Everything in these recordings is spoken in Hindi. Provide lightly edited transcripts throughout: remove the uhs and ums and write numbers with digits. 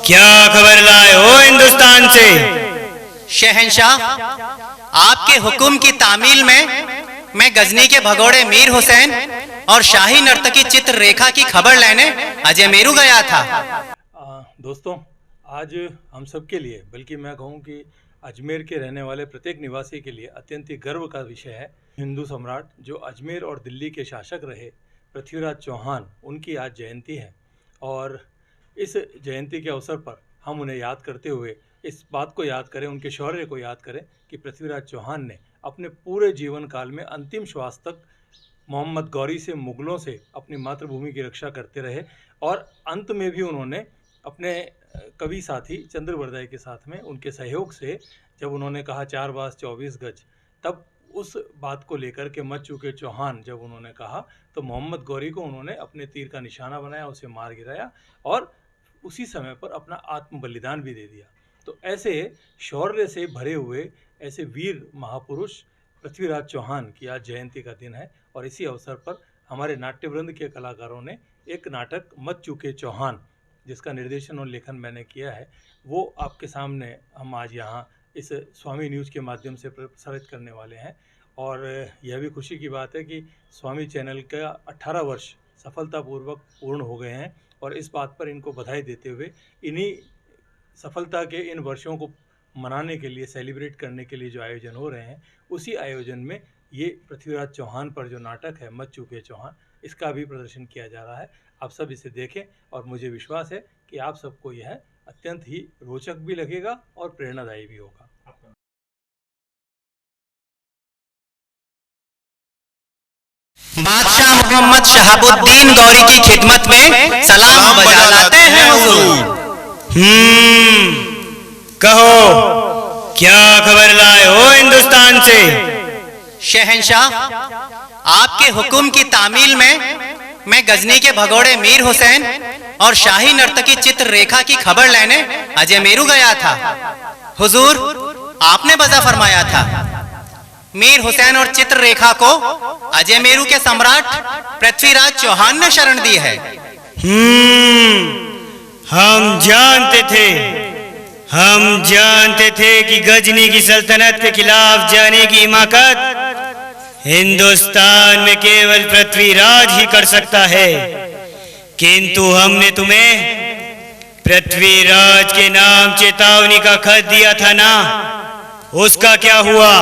क्या खबर लाए हो हिंदुस्तान से? शहंशाह, आपके हुक्म की तामील में मैं गजनी के भगोड़े मीर हुसैन और शाही नर्तकी चित्ररेखा की खबर लेने अजमेरू गया था। दोस्तों, आज हम सब के लिए, बल्कि मैं कहूँ कि अजमेर के रहने वाले प्रत्येक निवासी के लिए अत्यंत ही गर्व का विषय है। हिंदू सम्राट जो अजमेर और दिल्ली के शासक रहे, पृथ्वीराज चौहान, उनकी आज जयंती है। और इस जयंती के अवसर पर हम उन्हें याद करते हुए इस बात को याद करें, उनके शौर्य को याद करें कि पृथ्वीराज चौहान ने अपने पूरे जीवन काल में अंतिम श्वास तक मोहम्मद गौरी से, मुग़लों से अपनी मातृभूमि की रक्षा करते रहे। और अंत में भी उन्होंने अपने कवि साथी चंद्रबरदाई के साथ में उनके सहयोग से जब उन्होंने कहा 4 बास 24 गज, तब उस बात को लेकर के मच चुके चौहान जब उन्होंने कहा तो मोहम्मद गौरी को उन्होंने अपने तीर का निशाना बनाया, उसे मार गिराया और उसी समय पर अपना आत्म बलिदान भी दे दिया। तो ऐसे शौर्य से भरे हुए ऐसे वीर महापुरुष पृथ्वीराज चौहान की आज जयंती का दिन है। और इसी अवसर पर हमारे नाट्यवृंद के कलाकारों ने एक नाटक मच चुके चौहान, जिसका निर्देशन और लेखन मैंने किया है, वो आपके सामने हम आज यहाँ इस स्वामी न्यूज़ के माध्यम से प्रसारित करने वाले हैं। और यह भी खुशी की बात है कि स्वामी चैनल का 18 वर्ष सफलतापूर्वक पूर्ण हो गए हैं। और इस बात पर इनको बधाई देते हुए इन्हीं सफलता के इन वर्षों को मनाने के लिए, सेलिब्रेट करने के लिए जो आयोजन हो रहे हैं, उसी आयोजन में ये पृथ्वीराज चौहान पर जो नाटक है मच चुके चौहान, इसका भी प्रदर्शन किया जा रहा है। आप सब इसे देखें और मुझे विश्वास है कि आप सबको यह अत्यंत ही रोचक भी लगेगा और प्रेरणादायी भी होगा। बादशाह मोहम्मद शहाबुद्दीन गौरी की खिदमत में सलाम बजा लाते हैं हुजूर। कहो, क्या खबर लाए हो हिंदुस्तान से? शहंशाह, आपके हुक्म की तामील में मैं गजनी के भगोड़े मीर हुसैन और शाही नर्तकी चित्ररेखा की खबर लेने अजमेरू गया था। हुजूर, आपने बजा फरमाया था मीर हुसैन और चित्ररेखा को अजमेरू के सम्राट पृथ्वीराज चौहान ने शरण दी है। हम जानते थे कि गजनी की सल्तनत के खिलाफ जाने की हिमाकत हिंदुस्तान में केवल पृथ्वीराज ही कर सकता है, किंतु हमने तुम्हें पृथ्वीराज के नाम चेतावनी का खत दिया था ना, उसका क्या हुआ?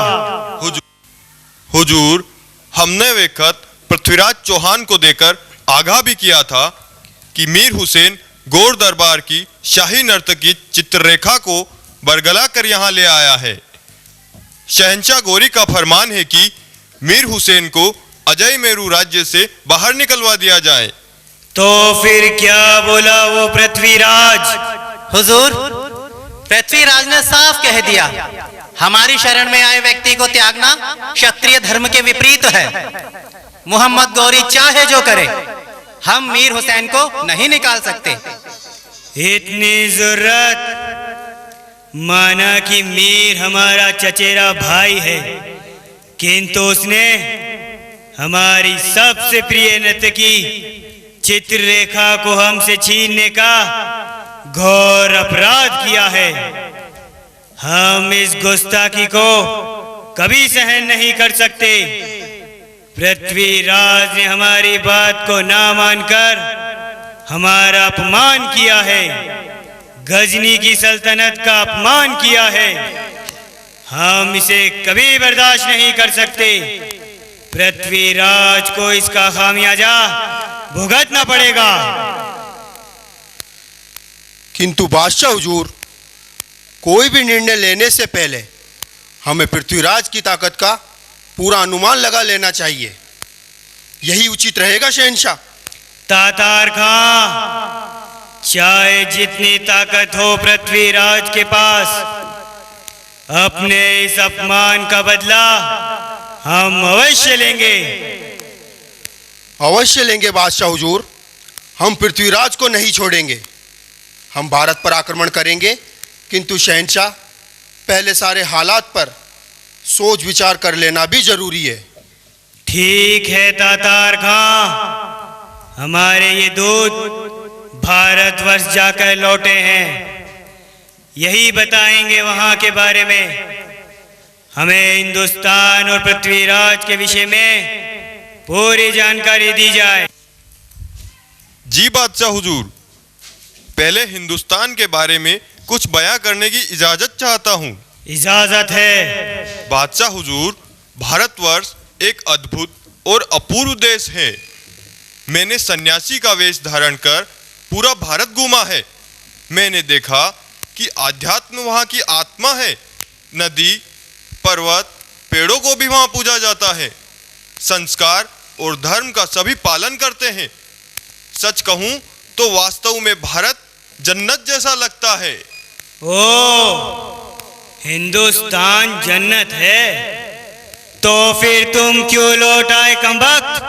हुजूर, हमने वे खत पृथ्वीराज चौहान को देकर आगाह भी किया था कि मीर हुसैन गौर दरबार की शाही नर्तकी चित्ररेखा को बरगला कर यहाँ ले आया है। शहंशाह गौरी का फरमान है कि मीर हुसैन को अजमेरू राज्य से बाहर निकलवा दिया जाए। तो फिर क्या बोला वो पृथ्वीराज? हुजूर, पृथ्वीराज ने साफ कह दिया, हमारी शरण में आए व्यक्ति को त्यागना क्षत्रिय धर्म के विपरीत है। मोहम्मद गौरी चाहे जो करे, हम मीर हुसैन को नहीं निकाल सकते। इतनी जरूरत, माना कि मीर हमारा चचेरा भाई है, किंतु उसने हमारी सबसे प्रिय नर्तकी चित्ररेखा को हमसे छीनने का घोर अपराध किया है। हम इस गुस्ताखी को कभी सहन नहीं कर सकते। पृथ्वीराज ने हमारी बात को ना मानकर हमारा अपमान किया है, गजनी की सल्तनत का अपमान किया है। हम इसे कभी बर्दाश्त नहीं कर सकते। पृथ्वीराज को इसका खामियाजा भुगतना पड़ेगा। किंतु बादशाह हुजूर, कोई भी निर्णय लेने से पहले हमें पृथ्वीराज की ताकत का पूरा अनुमान लगा लेना चाहिए। यही उचित रहेगा शहंशाह। तातार खां, चाहे जितनी ताकत हो पृथ्वीराज के पास, अपने इस अपमान का बदला हम अवश्य लेंगे। अवश्य लेंगे बादशाह हुजूर, हम पृथ्वीराज को नहीं छोड़ेंगे। हम भारत पर आक्रमण करेंगे, किंतु शहंशाह, पहले सारे हालात पर सोच विचार कर लेना भी जरूरी है। ठीक है तातार खां, हमारे ये दूत भारतवर्ष जाकर लौटे हैं। यही बताएंगे वहां के बारे में। हमें हिंदुस्तान और पृथ्वीराज के विषय में पूरी जानकारी दी जाए। जी बादशाह हुजूर, पहले हिंदुस्तान के बारे में कुछ बयां करने की इजाजत चाहता हूँ। इजाजत है। बादशाह हुजूर, भारतवर्ष एक अद्भुत और अपूर्व देश है। मैंने सन्यासी का वेश धारण कर पूरा भारत घूमा है। मैंने देखा कि आध्यात्म वहाँ की आत्मा है। नदी, पर्वत, पेड़ों को भी वहाँ पूजा जाता है। संस्कार और धर्म का सभी पालन करते हैं। सच कहूँ तो वास्तव में भारत जन्नत जैसा लगता है। ओ, हिंदुस्तान जन्नत है तो फिर तुम क्यों लौट आए कमबख्त?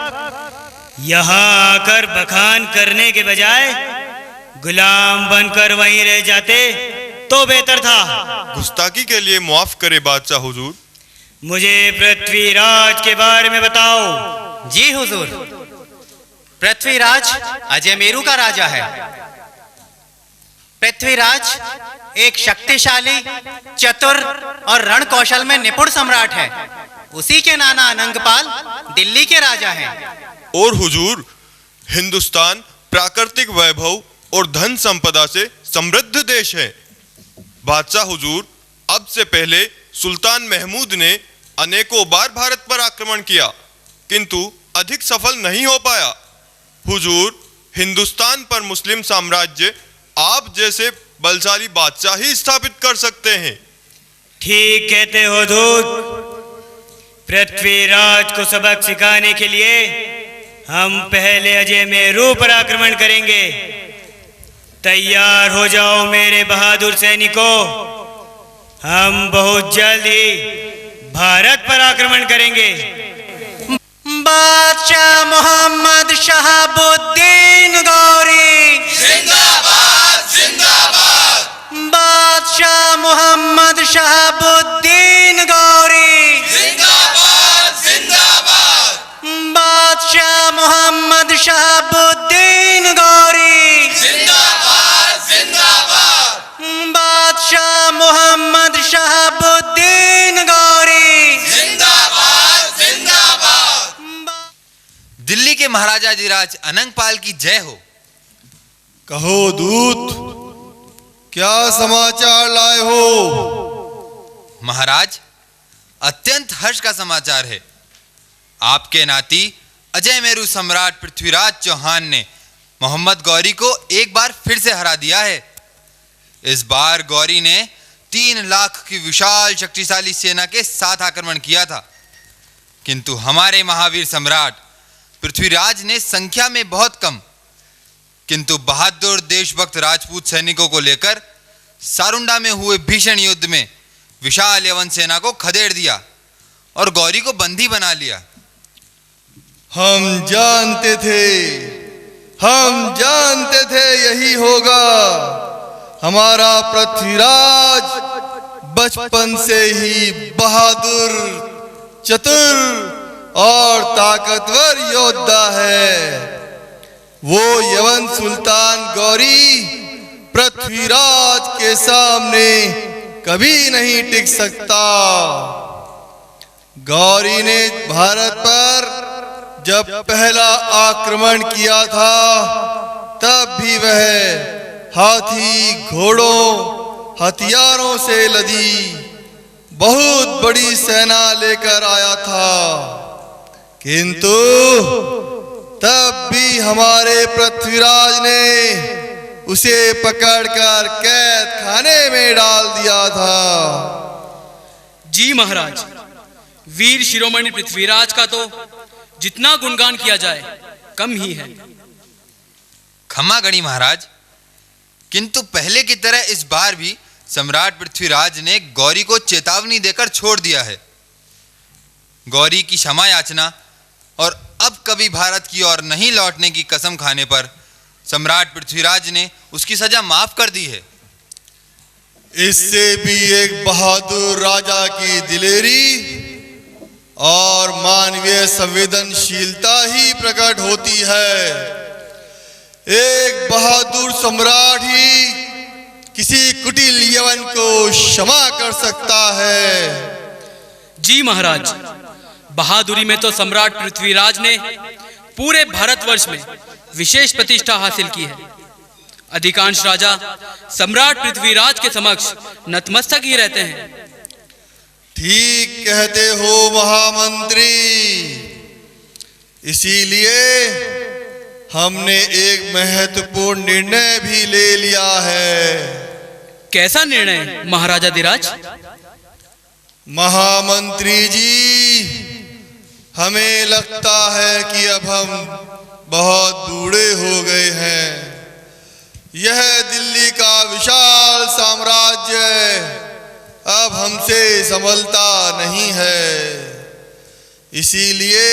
यहाँ आकर बखान करने के बजाय गुलाम बनकर वहीं रह जाते तो बेहतर था। गुस्ताखी के लिए माफ करे बादशाह हुजूर। मुझे पृथ्वीराज के बारे में बताओ। जी हुजूर, पृथ्वीराज अजयमेरू का राजा है। पृथ्वीराज एक शक्तिशाली, चतुर और रण कौशल में निपुण सम्राट है। उसी के नाना अनंगपाल दिल्ली के राजा हैं। और हुजूर, हिंदुस्तान प्राकृतिक वैभव और धन संपदा से समृद्ध देश है। बादशाह हुजूर, अब से पहले सुल्तान महमूद ने अनेकों बार भारत पर आक्रमण किया, किंतु अधिक सफल नहीं हो पाया। हुजूर, हिंदुस्तान पर मुस्लिम साम्राज्य आप जैसे बलशाली बादशाह ही स्थापित कर सकते हैं। ठीक कहते हो दूत। पृथ्वीराज को सबक सिखाने के लिए हम पहले अजयमेरू पर आक्रमण करेंगे। तैयार हो जाओ मेरे बहादुर सैनिकों, हम बहुत जल्द ही भारत पर आक्रमण करेंगे। बादशाह मोहम्मद शहाबुद्दीन गौरी जिंदाबाद जिंदाबाद। बादशाह मोहम्मद शहाबुद्दीन गौरी जिंदाबाद जिंदाबाद। बादशाह मोहम्मद शहाबुद्दीन गौरी जिंदाबाद जिंदाबाद। बादशाह मोहम्मद शहाबुद्दीन गौरी जिंदाबाद जिंदाबाद। दिल्ली के महाराजा अधिराज अनंगपाल की जय हो। कहो दूत, क्या समाचार लाए हो? महाराज, अत्यंत हर्ष का समाचार है। आपके नाती अजयमेरू सम्राट पृथ्वीराज चौहान ने मोहम्मद गौरी को एक बार फिर से हरा दिया है। इस बार गौरी ने 3 लाख की विशाल शक्तिशाली सेना के साथ आक्रमण किया था, किंतु हमारे महावीर सम्राट पृथ्वीराज ने संख्या में बहुत कम किंतु बहादुर देशभक्त राजपूत सैनिकों को लेकर सारुंडा में हुए भीषण युद्ध में विशाल यवन सेना को खदेड़ दिया और गौरी को बंदी बना लिया। हम जानते थे यही होगा। हमारा पृथ्वीराज बचपन से ही बहादुर, चतुर और ताकतवर योद्धा है। वो यवन सुल्तान गौरी पृथ्वीराज के सामने कभी नहीं टिक सकता। गौरी ने भारत पर जब पहला आक्रमण किया था, तब भी वह हाथी, घोड़ों, हथियारों से लदी बहुत बड़ी सेना लेकर आया था, किंतु तब भी हमारे पृथ्वीराज ने उसे पकड़कर कैद खाने में डाल दिया था। जी महाराज, वीर शिरोमणि पृथ्वीराज का तो जितना गुणगान किया जाए कम ही है। क्षमा गणी महाराज, किंतु पहले की तरह इस बार भी सम्राट पृथ्वीराज ने गौरी को चेतावनी देकर छोड़ दिया है। गौरी की क्षमा याचना और अब कभी भारत की ओर नहीं लौटने की कसम खाने पर सम्राट पृथ्वीराज ने उसकी सजा माफ कर दी है। इससे भी एक बहादुर राजा की दिलेरी और मानवीय संवेदनशीलता ही प्रकट होती है। एक बहादुर सम्राट ही किसी कुटिल यवन को क्षमा कर सकता है। जी महाराज, बहादुरी में तो सम्राट पृथ्वीराज ने पूरे भारतवर्ष में विशेष प्रतिष्ठा हासिल की है। अधिकांश राजा सम्राट पृथ्वीराज के समक्ष नतमस्तक ही रहते हैं। ठीक कहते हो महामंत्री, इसीलिए हमने एक महत्वपूर्ण निर्णय भी ले लिया है। कैसा निर्णय महाराजा धीराज? महामंत्री जी, हमें लगता है कि अब हम बहुत बूढ़े हो गए हैं। यह दिल्ली का विशाल साम्राज्य अब हमसे संभलता नहीं है। इसीलिए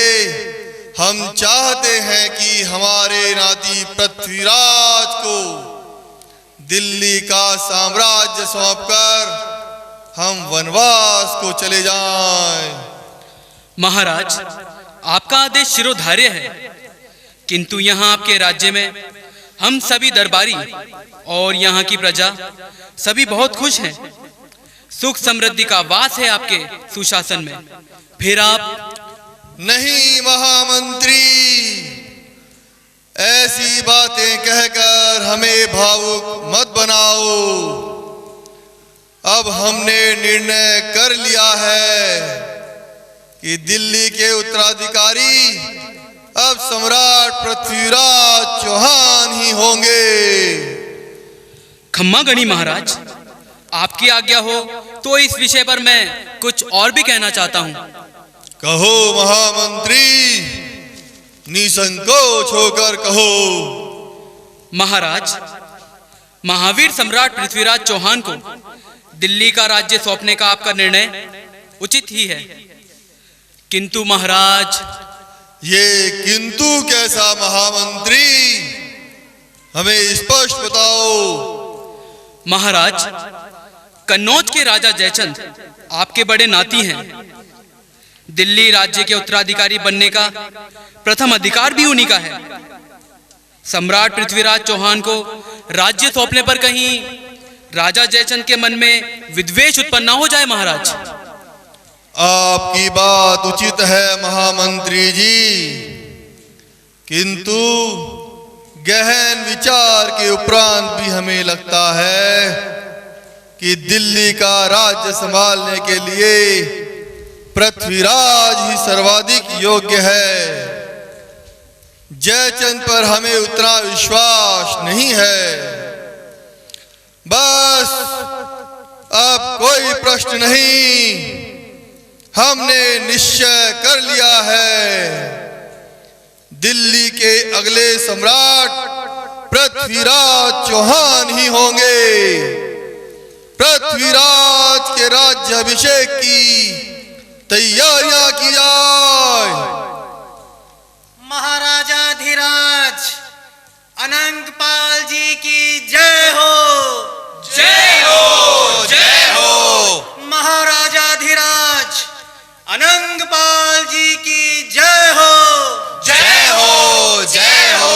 हम चाहते हैं कि हमारे नाती पृथ्वीराज को दिल्ली का साम्राज्य सौंपकर हम वनवास को चले जाएं। महाराज, आपका आदेश शिरोधार्य है, किंतु यहाँ आपके राज्य में हम सभी दरबारी और यहाँ की प्रजा सभी बहुत खुश हैं। सुख समृद्धि का वास है आपके सुशासन में। फिर आप नहीं महामंत्री, ऐसी बातें कहकर हमें भावुक मत बनाओ। अब हमने निर्णय कर लिया है कि दिल्ली के उत्तराधिकारी अब सम्राट पृथ्वीराज चौहान ही होंगे। खम्मा गणी महाराज, आपकी आज्ञा हो तो इस विषय पर मैं कुछ और भी कहना चाहता हूँ। कहो महामंत्री, निसंकोच होकर कहो। महाराज, महावीर सम्राट पृथ्वीराज चौहान को दिल्ली का राज्य सौंपने का आपका निर्णय उचित ही है, किंतु महाराज। ये किंतु कैसा महामंत्री, हमें स्पष्ट बताओ। महाराज, कन्नौज के राजा जयचंद आपके बड़े नाती हैं। दिल्ली राज्य के उत्तराधिकारी बनने का प्रथम अधिकार भी उन्हीं का है। सम्राट पृथ्वीराज चौहान को राज्य सौंपने पर कहीं राजा जयचंद के मन में विद्वेष उत्पन्न न हो जाए। महाराज, आपकी बात उचित है महामंत्री जी, किंतु गहन विचार के उपरांत भी हमें लगता है कि दिल्ली का राज्य संभालने के लिए पृथ्वीराज ही सर्वाधिक योग्य है। जयचंद पर हमें उतना विश्वास नहीं है। बस अब कोई प्रश्न नहीं, हमने निश्चय कर लिया है। दिल्ली के अगले सम्राट पृथ्वीराज चौहान ही होंगे। पृथ्वीराज के राज्याभिषेक की तैयारियां की जाए। महाराजा धीराज अनंगपाल जी की जय हो। जय हो, जय हो। महाराजा धीराज अनंगपाल जी की जय हो। जय हो, जय हो।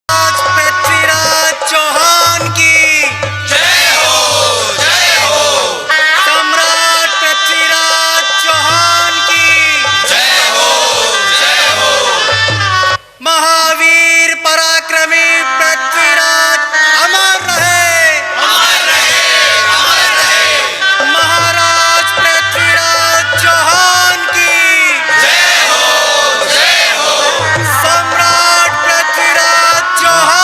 पृथ्वीराज चौहान की जय हो, जय हो। सम्राट पृथ्वीराज चौहान की जय हो, जय हो। महावीर पराक्रमी पृथ्वीराज अमर रहे। अमर रहे, अमर रहे। महाराज पृथ्वीराज चौहान की जय हो, जय हो। सम्राट पृथ्वीराज चौहान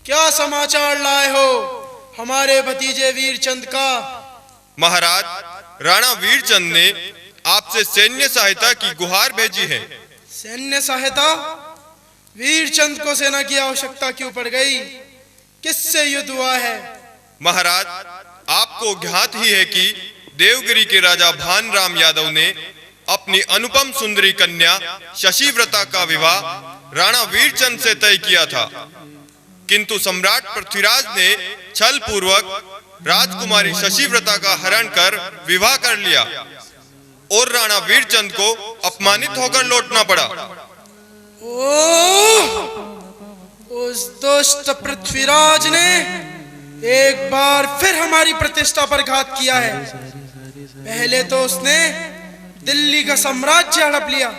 क्या समाचार लाए हो हमारे भतीजे वीरचंद का? महाराज, राणा वीरचंद ने आपसे सैन्य सहायता की गुहार भेजी है। सैन्य सहायता? वीरचंद को सेना की आवश्यकता क्यों पड़ गई? किससे युद्ध हुआ है? महाराज, आपको ज्ञात ही है कि देवगिरी के राजा भानराम यादव ने अपनी अनुपम सुंदरी कन्या शशिव्रता का विवाह राणा वीरचंद से तय किया था, किंतु सम्राट पृथ्वीराज ने छल पूर्वक राजकुमारी शशिव्रता का हरण कर विवाह कर लिया और राणा वीरचंद को अपमानित होकर लौटना पड़ा। ओह! उस दुष्ट पृथ्वीराज ने एक बार फिर हमारी प्रतिष्ठा पर घात किया है। पहले तो उसने दिल्ली का साम्राज्य हड़प लिया,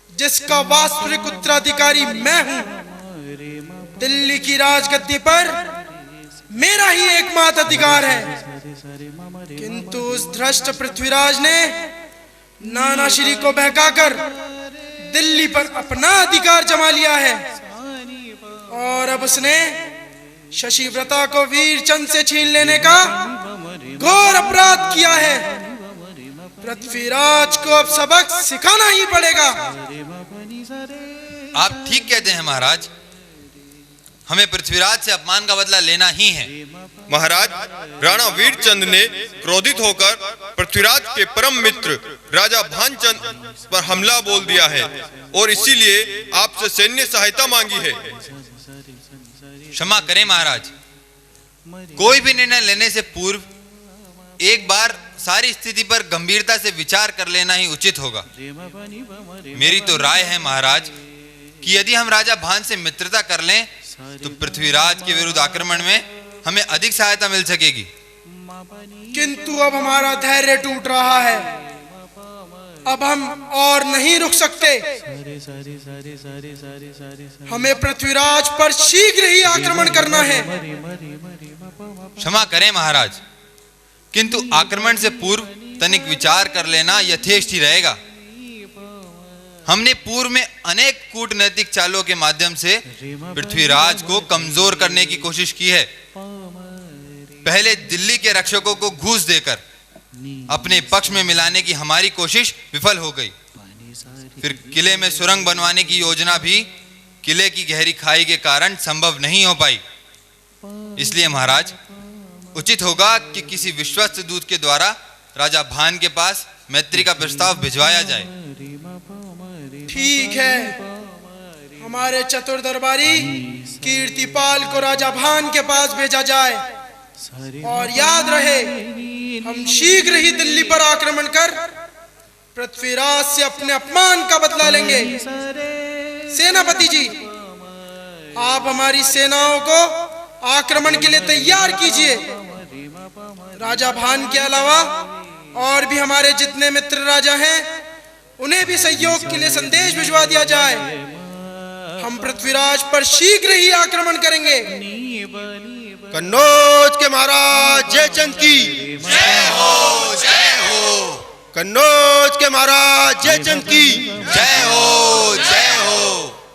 जिसका वास्तविक उत्तराधिकारी मैं हूं। दिल्ली की राजगद्दी पर मेरा ही एकमात्र अधिकार है, किंतु उस भ्रष्ट पृथ्वीराज ने नानाश्री को बहकाकर दिल्ली पर अपना अधिकार जमा लिया है और अब उसने शशिव्रता को वीरचंद से छीन लेने का घोर अपराध किया है। पृथ्वीराज को अब सबक सिखाना ही पड़ेगा। आप ठीक कहते हैं महाराज, हमें पृथ्वीराज से अपमान का बदला लेना ही है। महाराज, राणा वीरचंद ने क्रोधित होकर पृथ्वीराज के परम मित्र राजा भानचंद पर हमला बोल दिया है और इसीलिए आपसे सैन्य सहायता मांगी है। क्षमा करें महाराज, कोई भी निर्णय लेने से पूर्व एक बार सारी स्थिति पर गंभीरता से विचार कर लेना ही उचित होगा। मेरी तो राय है महाराज कि यदि हम राजा भान से मित्रता कर लें तो पृथ्वीराज के विरुद्ध आक्रमण में हमें अधिक सहायता मिल सकेगी। किंतु अब हमारा धैर्य टूट रहा है, अब हम और नहीं रुक सकते। हमें पृथ्वीराज पर शीघ्र ही आक्रमण करना है। क्षमा करें महाराज, किंतु आक्रमण से पूर्व तनिक विचार कर लेना यथेष्ट ही रहेगा। हमने पूर्व में अनेक कूटनैतिक चालों के माध्यम से पृथ्वीराज को कमजोर करने की कोशिश की है। पहले दिल्ली के रक्षकों को घूस देकर अपने पक्ष में मिलाने की हमारी कोशिश विफल हो गई। फिर किले में सुरंग बनवाने की योजना भी किले की गहरी खाई के कारण संभव नहीं हो पाई। इसलिए महाराज, उचित होगा कि किसी विश्वस्त दूत के द्वारा राजा भान के पास मैत्री का प्रस्ताव भिजवाया जाए। ठीक है, हमारे चतुर दरबारी कीर्तिपाल को राजा भान के पास भेजा जाए और याद रहे, हम शीघ्र ही दिल्ली पर आक्रमण कर पृथ्वीराज से अपने अपमान का बदला लेंगे। सेनापति जी, आप हमारी सेनाओं को आक्रमण के लिए तैयार कीजिए। राजा भान के अलावा और भी हमारे जितने मित्र राजा हैं, उन्हें भी सहयोग के लिए संदेश भिजवा दिया जाए। हम पृथ्वीराज पर शीघ्र ही आक्रमण करेंगे। कन्नौज के महाराज जयचंद की जय हो, जय हो, कन्नौज के महाराज जयचंद की जय हो, जय हो,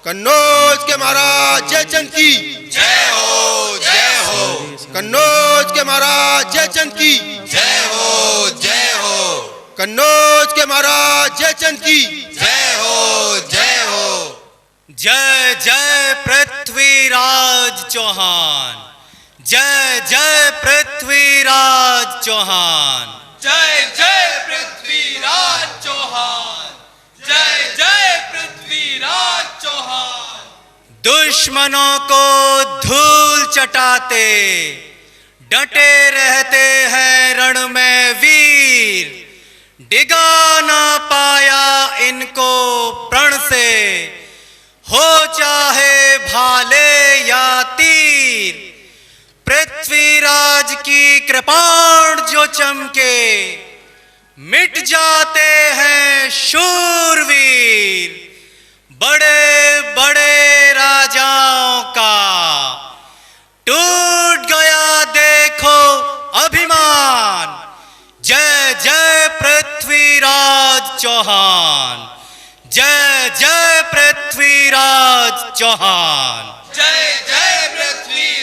कन्नौज के महाराज जयचंद की जय हो, जय हो, कन्नौज के महाराज जयचंद की जय हो, जय हो, कन्नौज के महाराज जयचंद की जय हो, जय हो। जय जय पृथ्वीराज चौहान, जय जय पृथ्वीराज चौहान, जय जय पृथ्वीराज चौहान, जय जय पृथ्वीराज चौहान। दुश्मनों को धूल चटाते डटे रहते हैं रण में वीर, डिगा ना पाया इनको प्रण से, हो चाहे भाले या तीर। पृथ्वीराज की कृपाण जो चमके, मिट जाते हैं शूरवीर। बड़े बड़े राजाओं का टूट गया देखो अभिमान। जय जय पृथ्वीराज चौहान, जय जय पृथ्वीराज चौहान, जय जय पृथ्वी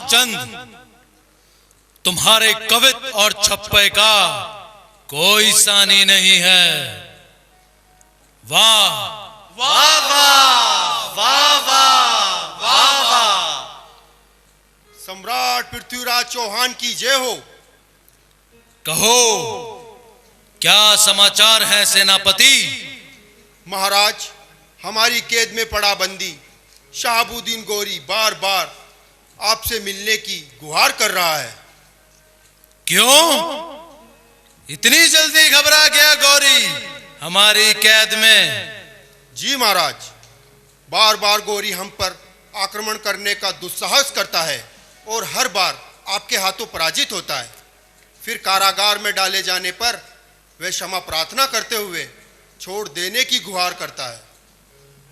चंद, तुम्हारे कवित और छप्पे का कोई सानी नहीं है। वाह वाह वाह वाह वाह वाह वाह। सम्राट पृथ्वीराज चौहान की जय हो। कहो, क्या समाचार है सेनापति? महाराज, हमारी कैद में पड़ा बंदी शहाबुद्दीन गौरी बार बार आपसे मिलने की गुहार कर रहा है। क्यों? इतनी जल्दी घबरा गया गौरी हमारी कैद में? जी महाराज, बार बार गौरी हम पर आक्रमण करने का दुस्साहस करता है और हर बार आपके हाथों पराजित होता है। फिर कारागार में डाले जाने पर वह क्षमा प्रार्थना करते हुए छोड़ देने की गुहार करता है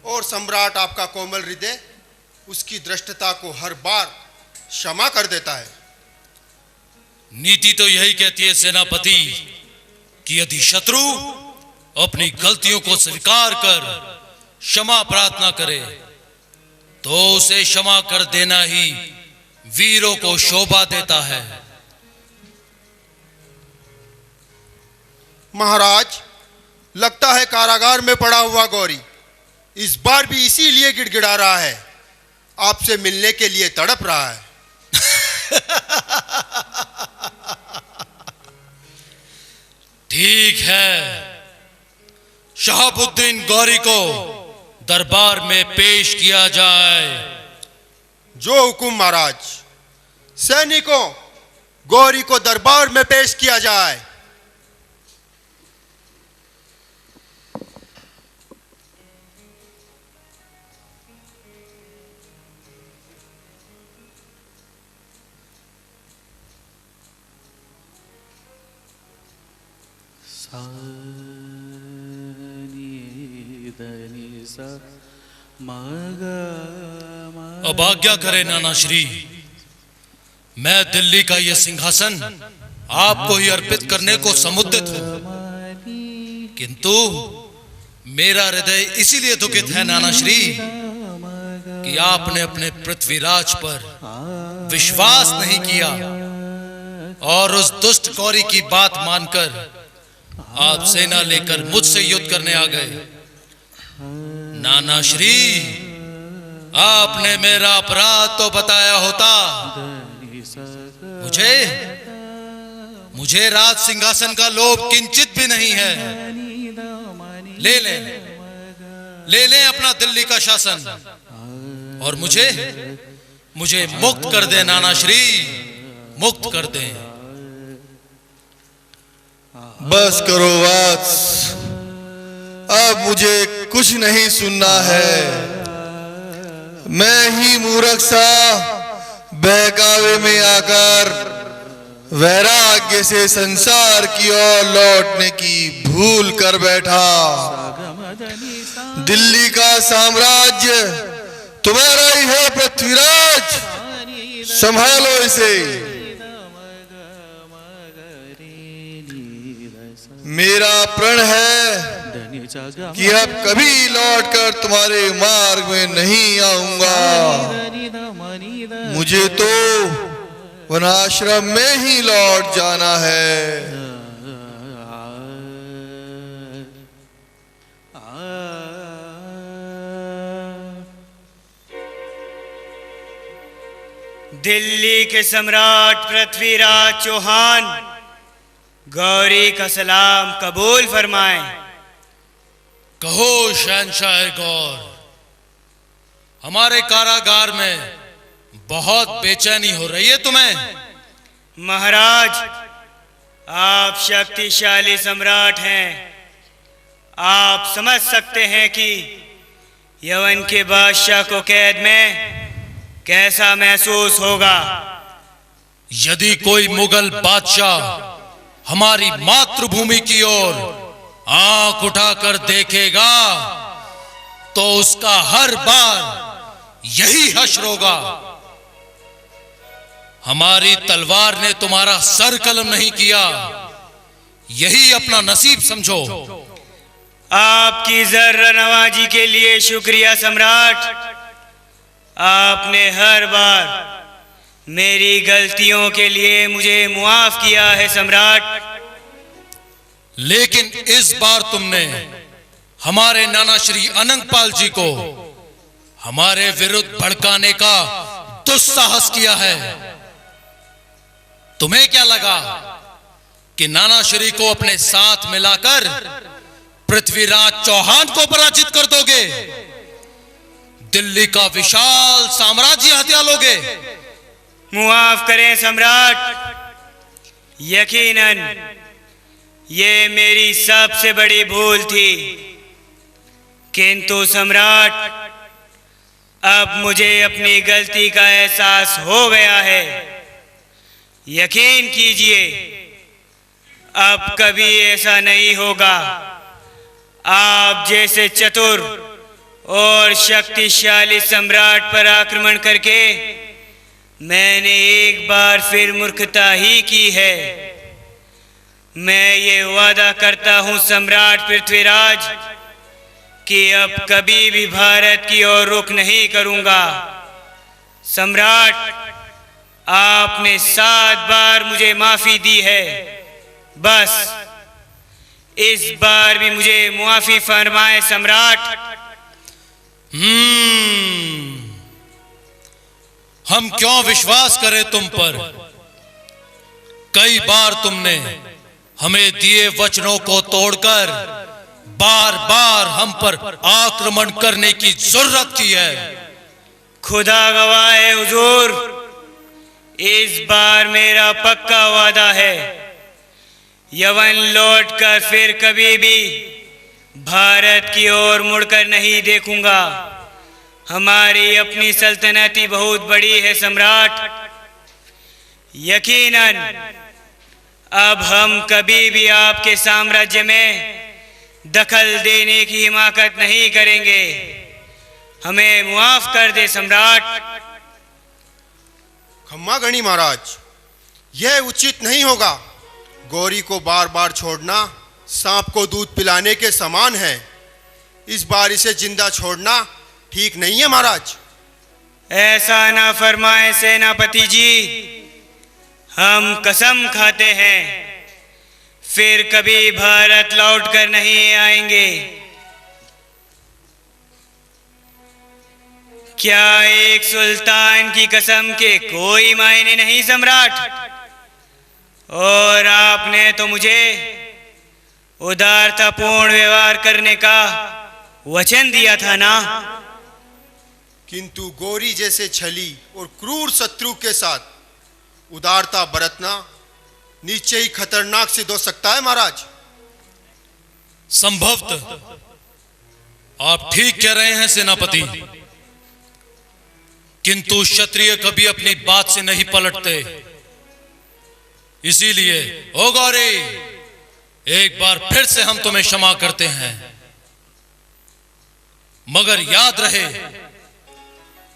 और सम्राट आपका कोमल हृदय उसकी दृष्टता को हर बार क्षमा कर देता है। नीति तो यही कहती है सेनापति कि यदि शत्रु अपनी गलतियों को स्वीकार कर क्षमा प्रार्थना करे तो उसे क्षमा कर देना ही वीरों को शोभा देता है। महाराज, लगता है कारागार में पड़ा हुआ गौरी इस बार भी इसीलिए गिड़गिड़ा रहा है, आपसे मिलने के लिए तड़प रहा है। ठीक है, शहाबुद्दीन गौरी को दरबार में पेश किया जाए। जो हुकुम महाराज। सैनिकों, गौरी को दरबार में पेश किया जाए। अब आज्ञा करे नाना श्री, मैं दिल्ली का यह सिंहासन आपको ही अर्पित करने को समुद्यत हूं, किंतु मेरा हृदय इसीलिए दुखित है नाना श्री कि आपने अपने पृथ्वीराज पर विश्वास नहीं किया और उस दुष्ट गौरी की बात मानकर आप सेना लेकर मुझसे युद्ध करने आ गए। नाना श्री, आपने मेरा अपराध तो बताया होता, मुझे राज सिंहासन का लोभ किंचित भी नहीं है। ले ले अपना दिल्ली का शासन और मुझे मुक्त कर दे नाना श्री, मुक्त कर दे। बस करो वत्स, अब मुझे कुछ नहीं सुनना है। मैं ही मूर्ख सा बहकावे में आकर वैराग्य से संसार की ओर लौटने की भूल कर बैठा। दिल्ली का साम्राज्य तुम्हारा ही है पृथ्वीराज, संभालो इसे। मेरा प्रण है कि अब कभी लौटकर तुम्हारे मार्ग में नहीं आऊंगा। मुझे तो वनाश्रम में ही लौट जाना है। दिल्ली के सम्राट पृथ्वीराज चौहान, गौरी का सलाम कबूल फरमाएं। कहो शहंशाह गौर, हमारे कारागार में बहुत बेचैनी हो रही है तुम्हें। महाराज, आप शक्तिशाली सम्राट हैं। आप समझ सकते हैं कि यवन के बादशाह को कैद में कैसा महसूस होगा। यदि कोई मुगल बादशाह हमारी मातृभूमि की ओर आंख उठाकर देखेगा तो उसका हर बार यही हश्र होगा। हमारी तलवार ने तुम्हारा सर कलम नहीं किया, यही अपना नसीब समझो। आपकी जर्रा नवाजी के लिए शुक्रिया सम्राट। आपने हर बार मेरी गलतियों के लिए मुझे मुआफ किया है सम्राट। लेकिन इस बार तुमने हमारे नाना श्री अनंगपाल जी को हमारे विरुद्ध भड़काने का दुस्साहस किया है। तुम्हें क्या लगा कि नाना श्री को अपने साथ मिलाकर पृथ्वीराज चौहान को पराजित कर दोगे, दिल्ली का विशाल साम्राज्य हत्या लोगे? मुआफ करें सम्राट, यकीनन ये मेरी सबसे बड़ी भूल थी, किंतु सम्राट अब मुझे अपनी गलती का एहसास हो गया है। यकीन कीजिए अब कभी ऐसा नहीं होगा। आप जैसे चतुर और शक्तिशाली सम्राट पर आक्रमण करके मैंने एक बार फिर मूर्खता ही की है। मैं ये वादा करता हूं सम्राट पृथ्वीराज कि अब कभी भी भारत की ओर रुख नहीं करूंगा। सम्राट, आपने 7 बार मुझे माफी दी है, बस इस बार भी मुझे मुआफी फरमाए सम्राट। हम क्यों विश्वास करें तुम पर? कई बार तुमने हमें दिए वचनों को तोड़कर बार बार हम पर आक्रमण करने की जरूरत की है। खुदा गवाह है हुजूर, इस बार मेरा पक्का वादा है, यवन लौटकर फिर कभी भी भारत की ओर मुड़कर नहीं देखूंगा। हमारी अपनी सल्तनत बहुत बड़ी है सम्राट। यकीनन अब हम कभी भी आपके साम्राज्य में दखल देने की हिमाकत नहीं करेंगे। हमें मुआफ कर दे सम्राट। खम्मा गणी महाराज, यह उचित नहीं होगा। गौरी को बार बार छोड़ना सांप को दूध पिलाने के समान है। इस बार इसे जिंदा छोड़ना ठीक नहीं है महाराज। ऐसा ना फरमाए सेनापति जी, हम कसम खाते हैं फिर कभी भारत लौट कर नहीं आएंगे। क्या एक सुल्तान की कसम के कोई मायने नहीं सम्राट? और आपने तो मुझे उदारतापूर्ण व्यवहार करने का वचन दिया था ना। किंतु गौरी जैसे छली और क्रूर शत्रु के साथ उदारता बरतना नीचे ही खतरनाक सिद्ध हो सकता है महाराज। संभवतः आप ठीक कह रहे हैं सेनापति, किंतु क्षत्रिय कभी अपनी बात से नहीं पलटते। इसीलिए ओ गौरी, एक बार फिर से हम तुम्हें क्षमा करते हैं, मगर याद रहे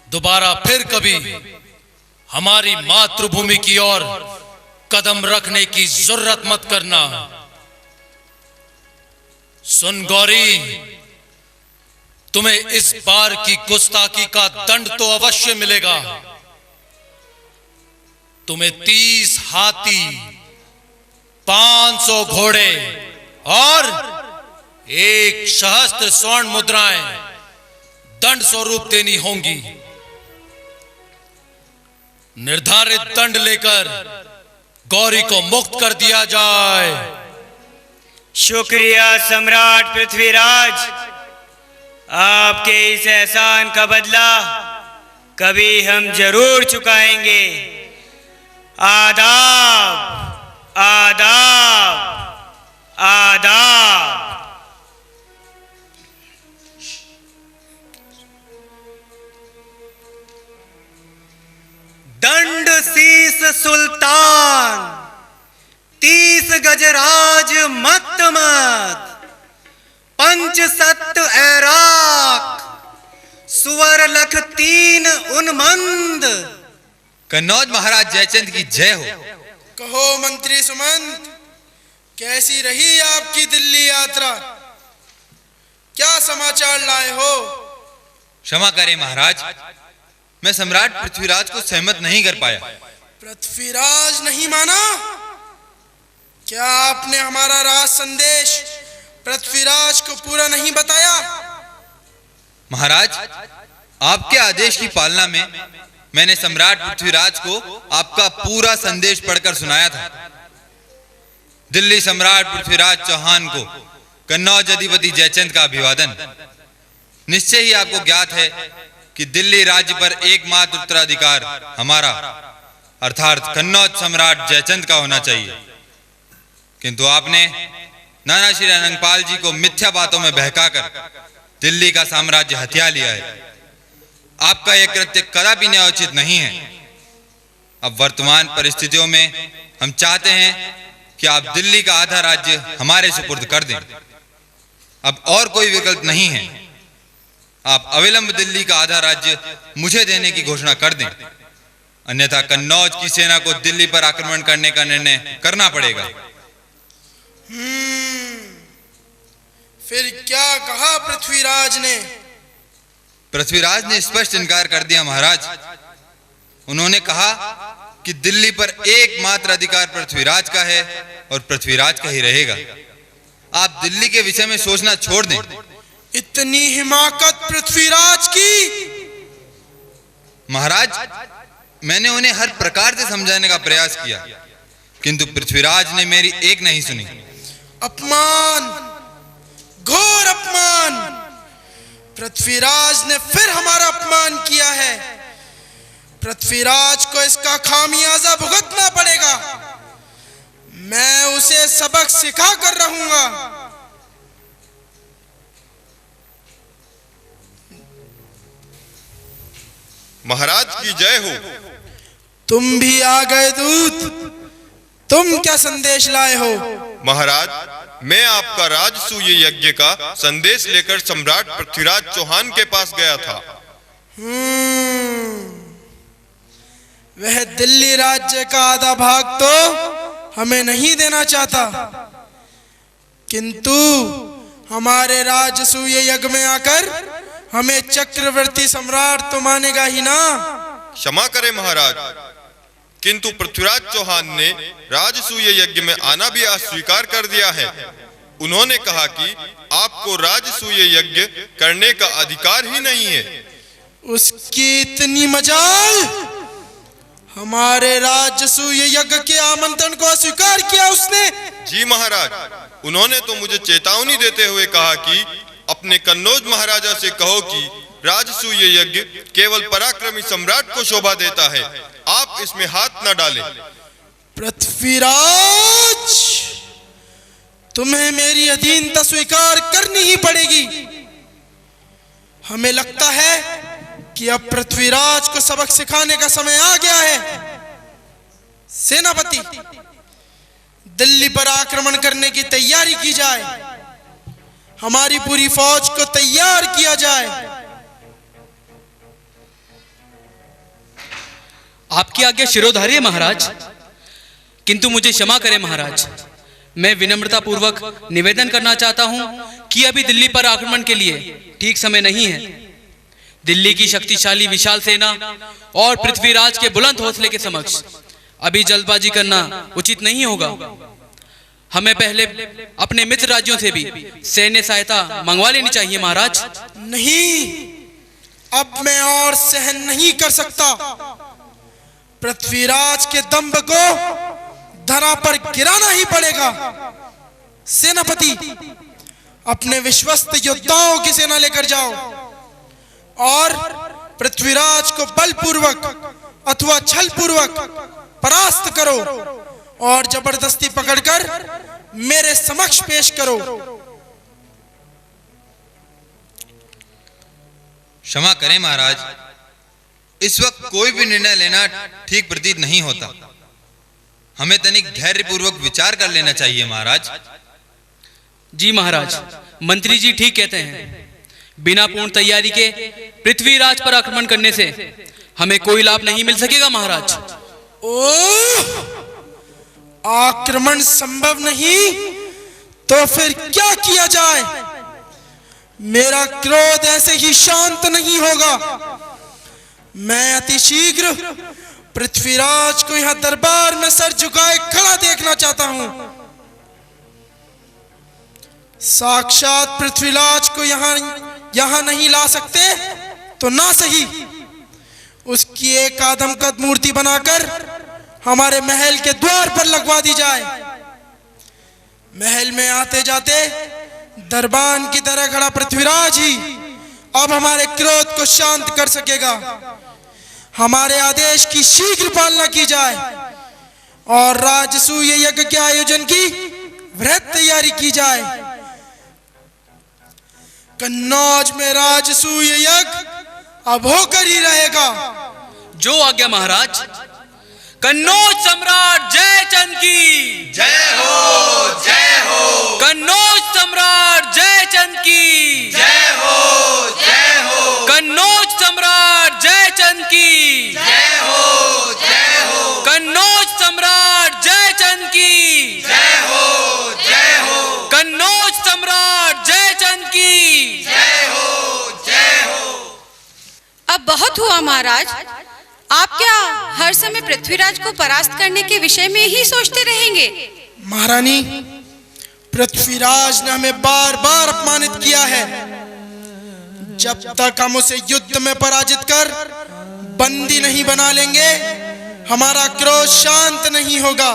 दोबारा फिर कभी हमारी मातृभूमि की ओर कदम रखने की जरूरत मत करना। सुन गौरी, तुम्हें इस बार की गुस्ताखी का दंड तो अवश्य मिलेगा। तुम्हें 30 हाथी, 500 घोड़े और 1 सहस्त्र स्वर्ण मुद्राएं दंड स्वरूप देनी होंगी। निर्धारित दंड लेकर गौरी को मुक्त कर दिया जाए। शुक्रिया सम्राट पृथ्वीराज, आपके इस एहसान का बदला कभी हम जरूर चुकाएंगे। आदाब आदाब आदाब। दंड शीस सुल्तान, 30 गजराज मत मत, 5 सत्त ऐराक, सुवर लख 3 उन्मंद। कन्नौज महाराज जयचंद की जय हो। कहो मंत्री सुमंत, कैसी रही आपकी दिल्ली यात्रा? क्या समाचार लाए हो? क्षमा करें महाराज, मैं सम्राट पृथ्वीराज को सहमत नहीं कर पाया। पृथ्वीराज नहीं माना? क्या आपने हमारा राज संदेश पृथ्वीराज को पूरा नहीं बताया? महाराज, आपके आदेश की पालना में मैंने सम्राट पृथ्वीराज को आपका पूरा संदेश पढ़कर सुनाया था। दिल्ली सम्राट पृथ्वीराज चौहान को कन्नौज अधिपति जयचंद का अभिवादन। निश्चय ही आपको ज्ञात है कि दिल्ली राज्य पर एकमात्र उत्तराधिकार हमारा अर्थात कन्नौज सम्राट जयचंद का होना चाहिए, किंतु आपने नाना श्री अनंगपाल जी को मिथ्या बातों में बहकाकर दिल्ली का साम्राज्य हथिया लिया है। आपका यह कृत्य कदापि न्यायोचित नहीं है। अब वर्तमान परिस्थितियों में हम चाहते हैं कि आप दिल्ली का आधा राज्य हमारे सुपुर्द कर दें। अब और कोई विकल्प नहीं है। आप अविलंब दिल्ली का आधा राज्य मुझे देने की घोषणा कर दें, अन्यथा कन्नौज की सेना को दिल्ली पर आक्रमण करने का निर्णय करना पड़ेगा। फिर क्या कहा पृथ्वीराज ने? पृथ्वीराज ने स्पष्ट इनकार कर दिया महाराज। उन्होंने कहा कि दिल्ली पर एकमात्र अधिकार पृथ्वीराज का है और पृथ्वीराज का ही रहेगा। आप दिल्ली के विषय में सोचना छोड़ दें। इतनी हिमाकत पृथ्वीराज की? महाराज, मैंने उन्हें हर प्रकार से समझाने का प्रयास किया, किंतु पृथ्वीराज ने मेरी एक नहीं सुनी। अपमान, घोर अपमान। पृथ्वीराज ने फिर हमारा अपमान किया है। पृथ्वीराज को इसका खामियाजा भुगतना पड़ेगा। मैं उसे सबक सिखा कर रहूंगा। महाराज की जय हो। तुम भी आ गए दूत। तुम क्या संदेश लाए हो? महाराज, मैं आपका राजसूय यज्ञ का संदेश लेकर सम्राट पृथ्वीराज चौहान के पास गया था। वह दिल्ली राज्य का आधा भाग तो हमें नहीं देना चाहता, किंतु हमारे राजसूय यज्ञ में आकर हमें चक्रवर्ती सम्राट तो मानेगा ही ना। क्षमा करें महाराज, किंतु पृथ्वीराज चौहान ने राजसूय यज्ञ में आना भी अस्वीकार कर दिया है। उन्होंने कहा कि आपको राजसूय यज्ञ करने का अधिकार ही नहीं है। उसकी इतनी मजाल! हमारे राजसूय यज्ञ के आमंत्रण को अस्वीकार किया उसने। जी महाराज, उन्होंने तो मुझे चेतावनी देते हुए कहा कि अपने कन्नौज महाराजा से कहो कि राजसूय यज्ञ केवल पराक्रमी सम्राट को शोभा देता है, आप इसमें हाथ न डालें। पृथ्वीराज, तुम्हें मेरी अधीनता स्वीकार करनी ही पड़ेगी। हमें लगता है कि अब पृथ्वीराज को सबक सिखाने का समय आ गया है। सेनापति, दिल्ली पर आक्रमण करने की तैयारी की जाए। हमारी पूरी फौज को तैयार किया जाए। आपकी आज्ञा शिरोधार्य महाराज, किंतु मुझे क्षमा करें महाराज। मैं विनम्रता पूर्वक निवेदन करना चाहता हूं कि अभी दिल्ली पर आक्रमण के लिए ठीक समय नहीं है। दिल्ली की शक्तिशाली विशाल सेना और पृथ्वीराज के बुलंद हौसले के समक्ष अभी जल्दबाजी करना उचित नहीं होगा। हमें पहले अपने मित्र राज्यों से भी सैन्य सहायता मंगवा लेनी चाहिए महाराज। नहीं, अब मैं और सहन नहीं कर सकता। पृथ्वीराज के दंभ को धरा पर गिराना ही पड़ेगा। सेनापति, अपने विश्वस्त योद्धाओं की सेना लेकर जाओ और पृथ्वीराज को बलपूर्वक अथवा छलपूर्वक परास्त करो और जबरदस्ती पकड़कर मेरे समक्ष पेश करो। क्षमा करें महाराज, इस वक्त कोई भी निर्णय लेना ठीक प्रतीत नहीं होता। हमें तनिक धैर्यपूर्वक विचार कर लेना चाहिए महाराज। जी महाराज, मंत्री जी ठीक कहते हैं। बिना पूर्ण तैयारी के पृथ्वीराज पर आक्रमण करने से हमें कोई लाभ नहीं मिल सकेगा महाराज। ओह, आक्रमण संभव नहीं तो फिर क्या किया जाए? मेरा क्रोध ऐसे ही शांत नहीं होगा। मैं अति शीघ्र पृथ्वीराज को यहाँ दरबार में सर झुकाए खड़ा देखना चाहता हूँ। साक्षात पृथ्वीराज को यहाँ नहीं ला सकते तो ना सही उसकी एक आदमकद मूर्ति बनाकर हमारे महल के द्वार पर लगवा दी जाए। महल में आते जाते दरबान की तरह खड़ा पृथ्वीराज ही अब हमारे क्रोध को शांत कर सकेगा। हमारे आदेश की शीघ्र पालना की जाए और राजसूय यज्ञ के आयोजन की वृहद तैयारी की जाए। कन्नौज में राजसूय यज्ञ अब होकर ही रहेगा। जो आज्ञा महाराज। कन्नौज सम्राट जयचंद की जय हो, जय हो। कन्नौज सम्राट जयचंद की जय हो, जय हो। कन्नौज सम्राट जयचंद की जय हो, जय हो। कन्नौज सम्राट जयचंद की जय हो, जय हो। कन्नौज सम्राट जयचंद की जय हो, जय हो। अब बहुत हुआ महाराज। आप क्या हर समय पृथ्वीराज को परास्त करने के विषय में ही सोचते रहेंगे? महारानी, पृथ्वीराज ने हमें बार बार अपमानित किया है। जब तक हम उसे युद्ध में पराजित कर बंदी नहीं बना लेंगे हमारा क्रोध शांत नहीं होगा।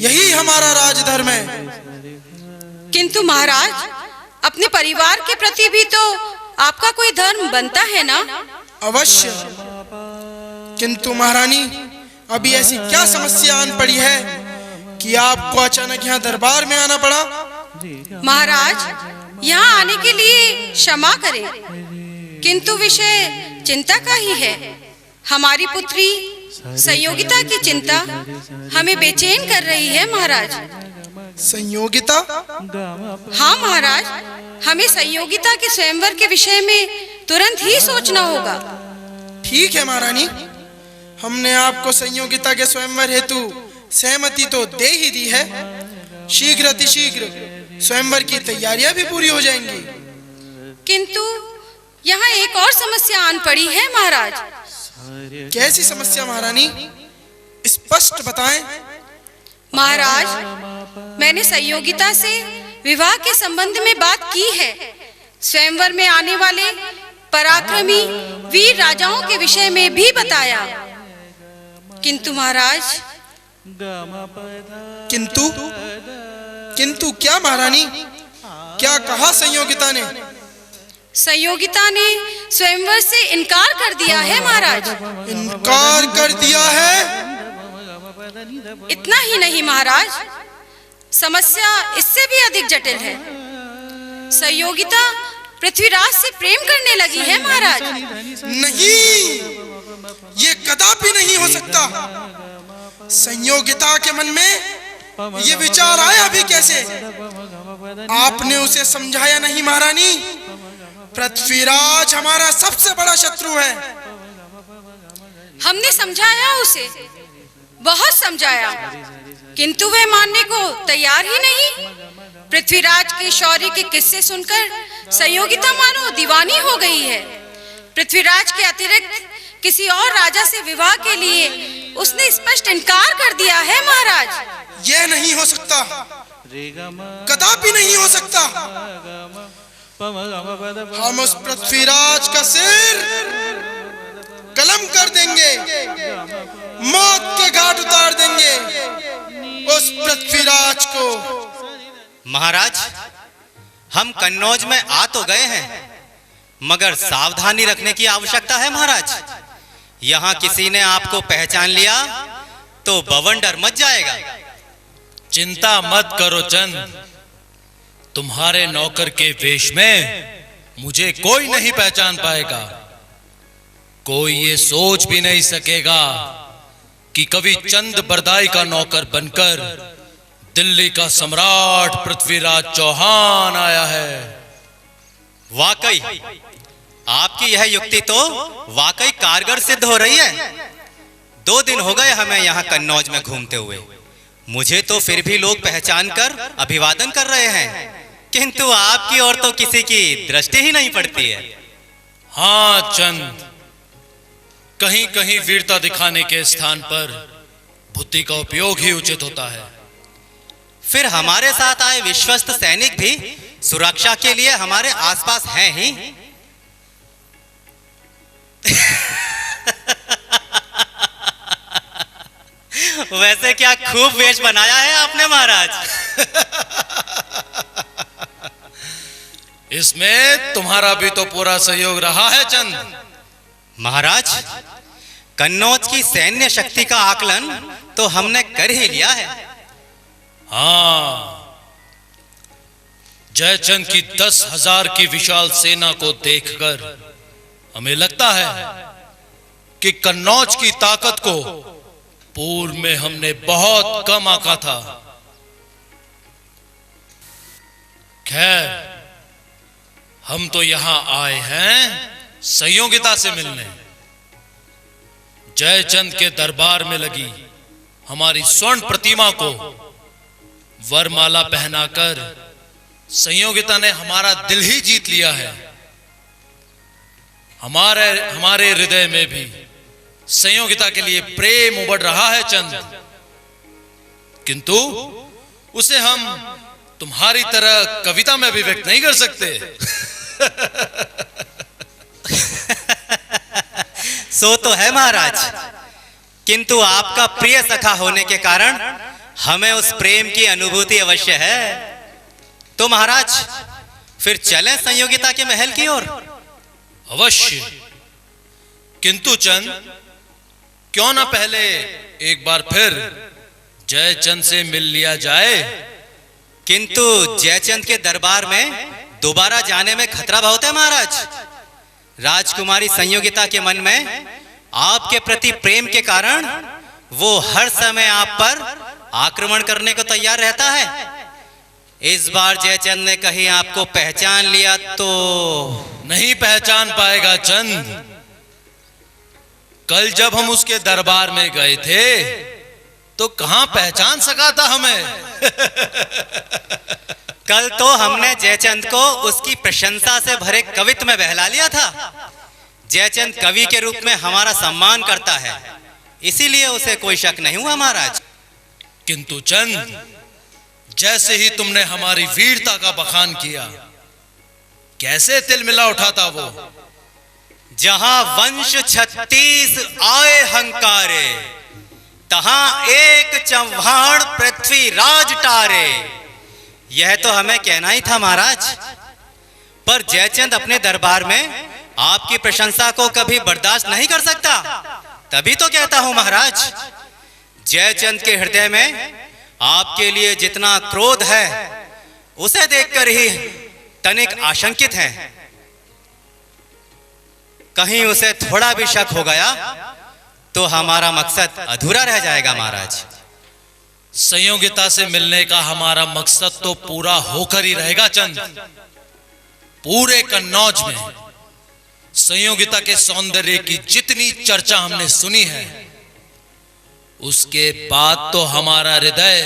यही हमारा राजधर्म है। किंतु महाराज, अपने परिवार के प्रति भी तो आपका कोई धर्म बनता है ना? अवश्य, किंतु महारानी अभी ऐसी क्या समस्या आन पड़ी है कि आपको अचानक यहाँ दरबार में आना पड़ा? महाराज, यहाँ आने के लिए क्षमा करें, किंतु विषय चिंता का ही है। हमारी पुत्री संयोगिता की चिंता हमें बेचैन कर रही है महाराज। संयोगिता? हाँ महाराज, हमें संयोगिता के स्वयंवर के विषय में तुरंत ही सोचना होगा। ठीक है महारानी, हमने आपको संयोगिता के स्वयंवर हेतु सहमति तो दे ही दी है। शीघ्र अतिशीघ्र स्वयंवर की तैयारियां भी पूरी हो जाएंगी। किंतु यहाँ एक और समस्या आन पड़ी है महाराज। कैसी समस्या महारानी? स्पष्ट बताएं। महाराज, मैंने संयोगिता से विवाह के संबंध में बात की है। स्वयंवर में आने वाले पराक्रमी वीर राजाओं के विषय में भी बताया। किंतु महाराज। किंतु क्या महारानी? क्या कहा संयोगिता ने? संयोगिता ने स्वयंवर से इनकार कर दिया है महाराज। इनकार कर दिया है? इतना ही नहीं महाराज, समस्या इससे भी अधिक जटिल है। संयोगिता पृथ्वीराज से प्रेम करने लगी है महाराज। नहीं, ये कदापि नहीं हो सकता। संयोगिता के मन में ये विचार आया भी कैसे? आपने उसे समझाया नहीं महारानी? पृथ्वीराज हमारा सबसे बड़ा शत्रु है। हमने समझाया उसे, बहुत समझाया, किंतु वह मानने को तैयार ही नहीं। पृथ्वीराज के शौर्य के किस्से सुनकर संयोगिता मानो दीवानी हो गई है। पृथ्वीराज के अतिरिक्त किसी और राजा से विवाह के लिए उसने स्पष्ट इनकार कर दिया है महाराज। यह नहीं हो सकता, कदापि नहीं हो सकता। हम उस पृथ्वीराज का सिर कलम कर देंगे, मौत के घाट उतार देंगे उस पृथ्वीराज को। महाराज, हम कन्नौज में आ तो गए हैं, मगर सावधानी रखने की आवश्यकता है महाराज। यहाँ किसी ने आपको पहचान लिया तो बवंडर मच जाएगा। चिंता मत करो चंद, तुम्हारे नौकर के वेश में मुझे कोई नहीं पहचान पाएगा। कोई ये सोच भी नहीं सकेगा कि कभी चंद बरदाई का नौकर बनकर दिल्ली का सम्राट पृथ्वीराज चौहान आया है। वाकई आपकी यह युक्ति तो वाकई कारगर सिद्ध हो रही है। 2 दिन हो गए हमें यहाँ कन्नौज में घूमते हुए, मुझे तो फिर भी लोग पहचान कर अभिवादन कर रहे हैं, किंतु आपकी ओर तो किसी की दृष्टि ही नहीं पड़ती है। हाँ चंद, कहीं कहीं वीरता दिखाने के स्थान पर बुद्धि का उपयोग ही उचित होता है। फिर हमारे साथ आए विश्वस्त सैनिक भी सुरक्षा के लिए हमारे आसपास हैं ही। वैसे क्या खूब वेश बनाया है आपने महाराज। इसमें तुम्हारा भी तो पूरा सहयोग रहा है चंद। महाराज, कन्नौज की सैन्य शक्ति का आकलन तो हमने कर ही लिया है। हाँ, जयचंद की 10,000 की विशाल सेना को देखकर हमें लगता है कि कन्नौज की ताकत को पूर्व में हमने बहुत कम आंका था। खैर, हम तो यहां आए हैं संयोगिता से मिलने। जयचंद के दरबार में लगी हमारी स्वर्ण प्रतिमा को वरमाला पहनाकर संयोगिता ने हमारा दिल ही जीत लिया है। हमारे हृदय में भी संयोगिता के लिए प्रेम उमड़ रहा है चंद, किंतु उसे हम तुम्हारी तरह कविता में भी व्यक्त नहीं कर सकते। सो तो है महाराज, किंतु आपका प्रिय सखा होने के कारण हमें उस प्रेम की अनुभूति अवश्य है। तो महाराज, फिर चलें संयोगिता के महल की ओर। अवश्य, किंतु चंद, क्यों ना पहले एक बार फिर जयचंद से मिल लिया जाए। किंतु जयचंद के दरबार में दोबारा जाने में खतरा बहुत है महाराज। राजकुमारी संयोगिता के मन में आपके प्रति प्रेम के कारण वो हर समय आप पर आक्रमण करने को तैयार रहता है। इस बार जयचंद ने कहीं आपको पहचान लिया तो नहीं पहचान पाएगा चंद। कल जब हम उसके दरबार में गए थे तो कहां पहचान सका था हमें। कल तो हमने जयचंद को उसकी प्रशंसा से भरे कवित्व में बहला लिया था। जयचंद कवि के रूप में हमारा सम्मान करता है, इसीलिए उसे कोई शक नहीं हुआ महाराज। किंतु चंद, जैसे ही तुमने हमारी वीरता का बखान किया, कैसे तिलमिला उठा था वो। जहां वंश 36 आए हंकारे, तहां एक चौहान पृथ्वी राज टारे। यह तो हमें कहना ही था महाराज, पर जयचंद अपने दरबार में आपकी प्रशंसा को कभी बर्दाश्त नहीं कर सकता। तभी तो कहता हूं महाराज, जयचंद के हृदय में आपके लिए जितना क्रोध है उसे देखकर ही तनिक आशंकित हैं। कहीं उसे थोड़ा भी शक हो गया तो हमारा मकसद अधूरा रह जाएगा महाराज। संयोगिता से मिलने का हमारा मकसद तो पूरा होकर ही रहेगा चंद। पूरे कन्नौज में संयोगिता के सौंदर्य की जितनी चर्चा हमने सुनी है, उसके बाद तो हमारा हृदय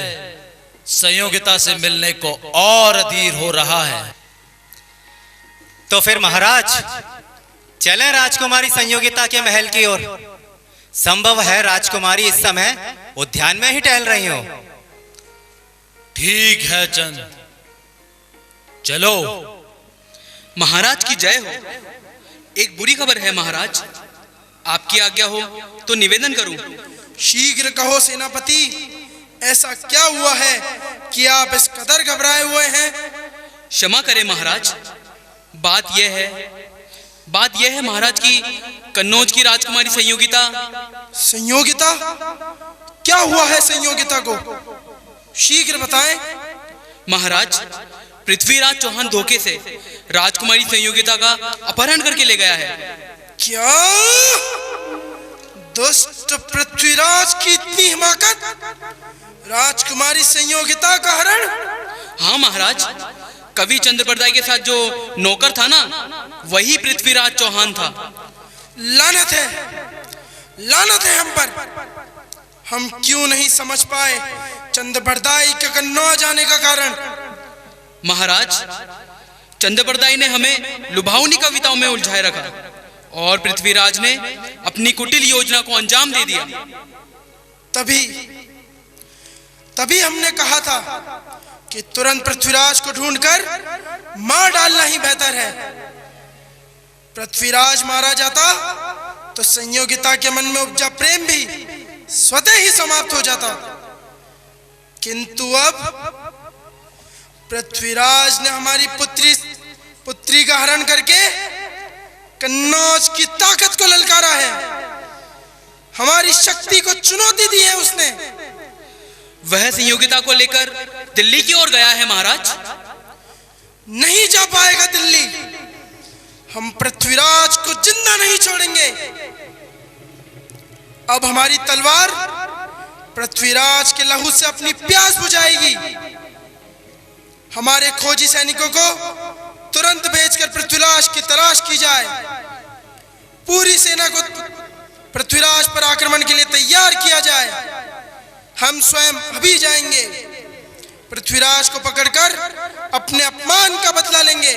संयोगिता से मिलने को और अधीर हो रहा है। तो फिर महाराज, चलें राजकुमारी संयोगिता के महल की ओर। संभव है राजकुमारी इस समय उद्यान में ही टहल रही हो। ठीक है चंद, चलो। महाराज की जय हो। एक बुरी खबर है महाराज, आपकी आज्ञा हो तो निवेदन करूं। शीघ्र कहो सेनापति, ऐसा क्या हुआ है कि आप इस कदर घबराए हुए हैं? क्षमा करें महाराज, बात यह है महाराज की कन्नौज की राजकुमारी संयोगिता। संयोगिता? क्या हुआ है संयोगिता को? शीघ्र बताएं। महाराज, पृथ्वीराज चौहान धोखे से राजकुमारी संयोगिता का अपहरण करके ले गया है। क्या? दुष्ट पृथ्वीराज की इतनी हिमाकत! राजकुमारी संयोगिता का हरण? हाँ महाराज, कवि चंद्रप्रदाय के साथ जो नौकर था ना, वही पृथ्वीराज चौहान था। लानत है, लानत है हम पर। हम क्यों नहीं समझ पाए चंद्रप्रदाय के कन्नौज आने का कारण? महाराज, चंद्रप्रदाय ने हमें लुभावनी कविताओं में उलझाए रखा और पृथ्वीराज ने अपनी कुटिल योजना को अंजाम दे दिया। तभी हमने कहा था कि तुरंत पृथ्वीराज को ढूंढकर मार डालना ही बेहतर है। पृथ्वीराज मारा जाता तो संयोगिता के मन में उपजा प्रेम भी स्वतः ही समाप्त हो जाता, किंतु अब पृथ्वीराज ने हमारी पुत्री का हरण करके कन्नौज की ताकत को ललकारा है, हमारी शक्ति को चुनौती दी है उसने। वह संयोगिता को लेकर दिल्ली की ओर गया है महाराज। नहीं जा पाएगा दिल्ली, हम पृथ्वीराज को जिंदा नहीं छोड़ेंगे। अब हमारी तलवार पृथ्वीराज के लहू से अपनी प्यास बुझाएगी। हमारे खोजी सैनिकों को तुरंत भेजकर पृथ्वीराज की तलाश की जाए। पूरी सेना को पृथ्वीराज पर आक्रमण के लिए तैयार किया जाए। हम स्वयं अभी जाएंगे, पृथ्वीराज को पकड़कर अपने अपमान का बदला लेंगे।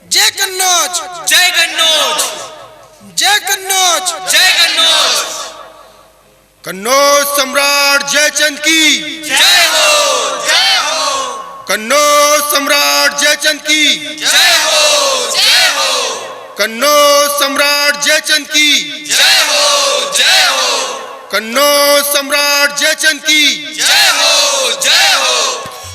जय कन्नौज, जय कन्नौज, जय कन्नौज, जय कन्नौज। कन्नौज सम्राट जयचंद की जय हो, जय हो, कन्नौज सम्राट जयचंद की जय हो, जय हो, कन्नौज सम्राट जयचंद की जय हो, जय हो, कन्नौज सम्राट जयचंद की जय हो, जय हो।